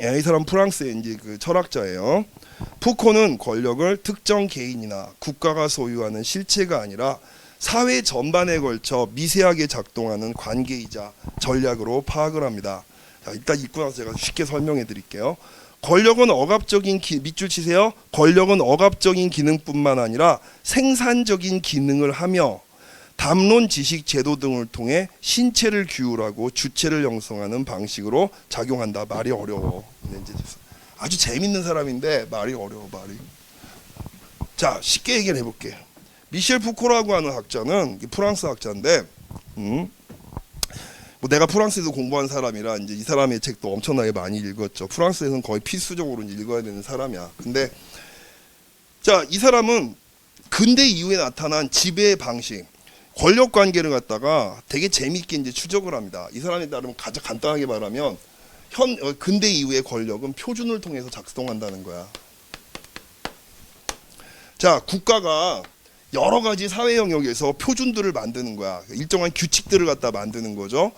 이 사람 프랑스의 이제 그 철학자예요. 푸코는 권력을 특정 개인이나 국가가 소유하는 실체가 아니라 사회 전반에 걸쳐 미세하게 작동하는 관계이자 전략으로 파악을 합니다. 자, 일단 읽고 나서 제가 쉽게 설명해 드릴게요. 권력은 억압적인 밑줄 치세요. 권력은 억압적인 기능뿐만 아니라 생산적인 기능을 하며 담론, 지식, 제도 등을 통해 신체를 규율하고 주체를 형성하는 방식으로 작용한다. 말이 어려워. 이제 아주 재밌는 사람인데 말이 어려워. 말이. 자, 쉽게 얘기를 해볼게. 미셸 푸코라고 하는 학자는 프랑스 학자인데, 뭐 내가 프랑스에서 공부한 사람이라 이제 이 사람의 책도 엄청나게 많이 읽었죠. 프랑스에서는 거의 필수적으로 읽어야 되는 사람이야. 근데 자, 이 사람은 근대 이후에 나타난 지배 방식, 권력 관계를 갖다가 되게 재미있게 이제 추적을 합니다. 이 사람에 따르면 가장 간단하게 말하면 근대 이후의 권력은 표준을 통해서 작동한다는 거야. 자, 국가가 여러 가지 사회 영역에서 표준들을 만드는 거야. 일정한 규칙들을 갖다 만드는 거죠.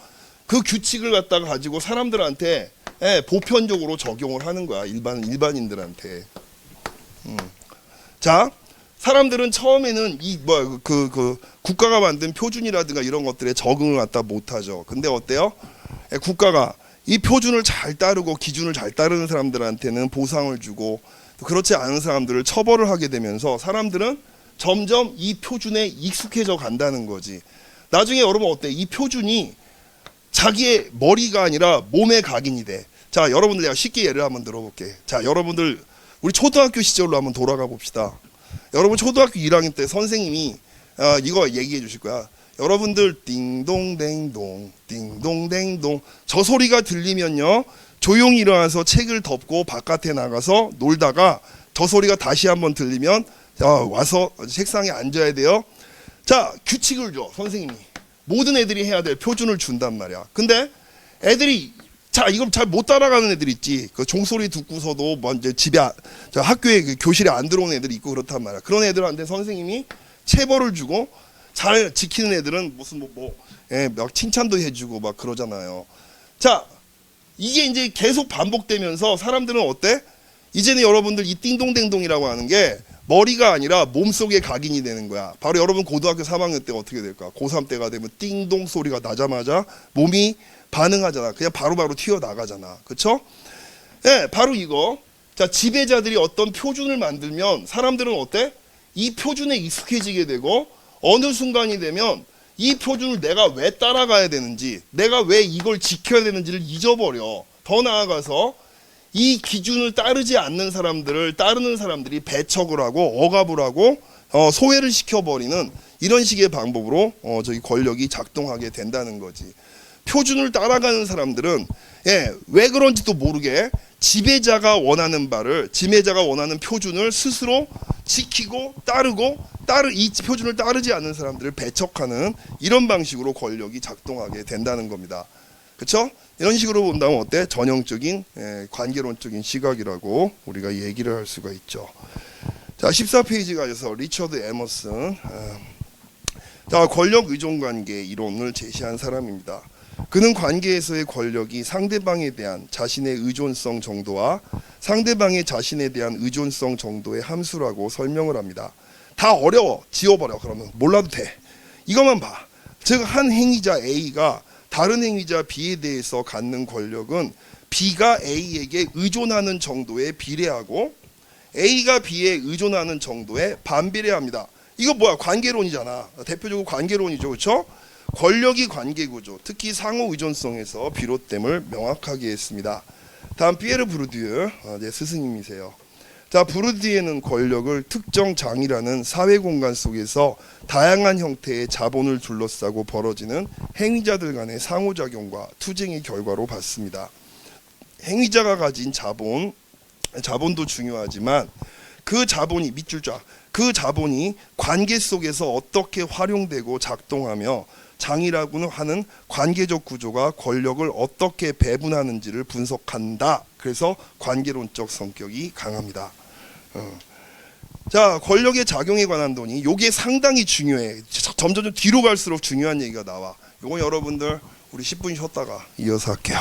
그 규칙을 갖다가 가지고 사람들한테 보편적으로 적용을 하는 거야. 일반인들한테. 자, 사람들은 처음에는 그 국가가 만든 표준이라든가 이런 것들에 적응을 갖다 못하죠. 근데 어때요? 국가가 이 표준을 잘 따르고 기준을 잘 따르는 사람들한테는 보상을 주고, 그렇지 않은 사람들을 처벌을 하게 되면서 사람들은 점점 이 표준에 익숙해져 간다는 거지. 나중에 여러분 어때? 이 표준이 자기의 머리가 아니라 몸에 각인이 돼. 자, 여러분들 내가 쉽게 예를 한번 들어볼게. 자, 여러분들 우리 초등학교 시절로 한번 돌아가 봅시다. 여러분 초등학교 1학년 때 선생님이 이거 얘기해 주실 거야. 여러분들 띵동댕동 띵동댕동 저 소리가 들리면요 조용히 일어나서 책을 덮고 바깥에 나가서 놀다가 저 소리가 다시 한번 들리면 와서 책상에 앉아야 돼요. 자, 규칙을 줘 선생님이. 모든 애들이 해야 될 표준을 준단 말이야. 근데 애들이 자, 이걸 잘 못 따라가는 애들 있지. 그 종소리 듣고서도 뭐 이제 학교에 그 교실에 안 들어오는 애들이 있고 그렇단 말이야. 그런 애들한테 선생님이 체벌을 주고 잘 지키는 애들은 무슨 막 칭찬도 해주고 막 그러잖아요. 자, 이게 이제 계속 반복되면서 사람들은 어때? 이제는 여러분들 이 띵동댕동이라고 하는 게 머리가 아니라 몸속에 각인이 되는 거야. 바로 여러분 고등학교 3학년 때 어떻게 될까? 고3 때가 되면 띵동 소리가 나자마자 몸이 반응하잖아. 그냥 바로바로 튀어나가잖아. 그쵸? 예, 바로 이거. 자, 지배자들이 어떤 표준을 만들면 사람들은 어때? 이 표준에 익숙해지게 되고 어느 순간이 되면 이 표준을 내가 왜 따라가야 되는지, 내가 왜 이걸 지켜야 되는지를 잊어버려. 더 나아가서 이 기준을 따르지 않는 사람들을 따르는 사람들이 배척을 하고 억압을 하고 소외를 시켜버리는 이런 식의 방법으로 저기 권력이 작동하게 된다는 거지. 표준을 따라가는 사람들은 왜 그런지도 모르게 지배자가 원하는 바를, 지배자가 원하는 표준을 스스로 지키고 따르고 이 표준을 따르지 않는 사람들을 배척하는 이런 방식으로 권력이 작동하게 된다는 겁니다. 그렇죠? 이런 식으로 본다면 어때? 전형적인 관계론적인 시각이라고 우리가 얘기를 할 수가 있죠. 자, 14페이지 가셔서 리처드 에머슨, 자, 권력 의존 관계 이론을 제시한 사람입니다. 그는 관계에서의 권력이 상대방에 대한 자신의 의존성 정도와 상대방의 자신에 대한 의존성 정도의 함수라고 설명을 합니다. 다 어려워. 지워버려. 그러면 몰라도 돼. 이것만 봐. 즉, 한 행위자 A가 다른 행위자 B에 대해서 갖는 권력은 B가 A에게 의존하는 정도에 비례하고 A가 B에 의존하는 정도에 반비례합니다. 이거 뭐야? 관계론이잖아. 대표적으로 관계론이죠. 그렇죠? 권력이 관계구조, 특히 상호 의존성에서 비롯됨을 명확하게 했습니다. 다음 피에르 부르디유, 내 스승님이세요. 자, 부르디유는 권력을 특정 장이라는 사회 공간 속에서 다양한 형태의 자본을 둘러싸고 벌어지는 행위자들 간의 상호작용과 투쟁의 결과로 봤습니다. 행위자가 가진 자본도 중요하지만 그 자본이 밑줄 쫙, 그 자본이 관계 속에서 어떻게 활용되고 작동하며 장이라고는 하는 관계적 구조가 권력을 어떻게 배분하는지를 분석한다. 그래서 관계론적 성격이 강합니다. 자, 권력의 작용에 관한 논의. 요게 상당히 중요해. 점점 뒤로 갈수록 중요한 얘기가 나와. 요거 여러분들 우리 10분 쉬었다가 이어서 할게요.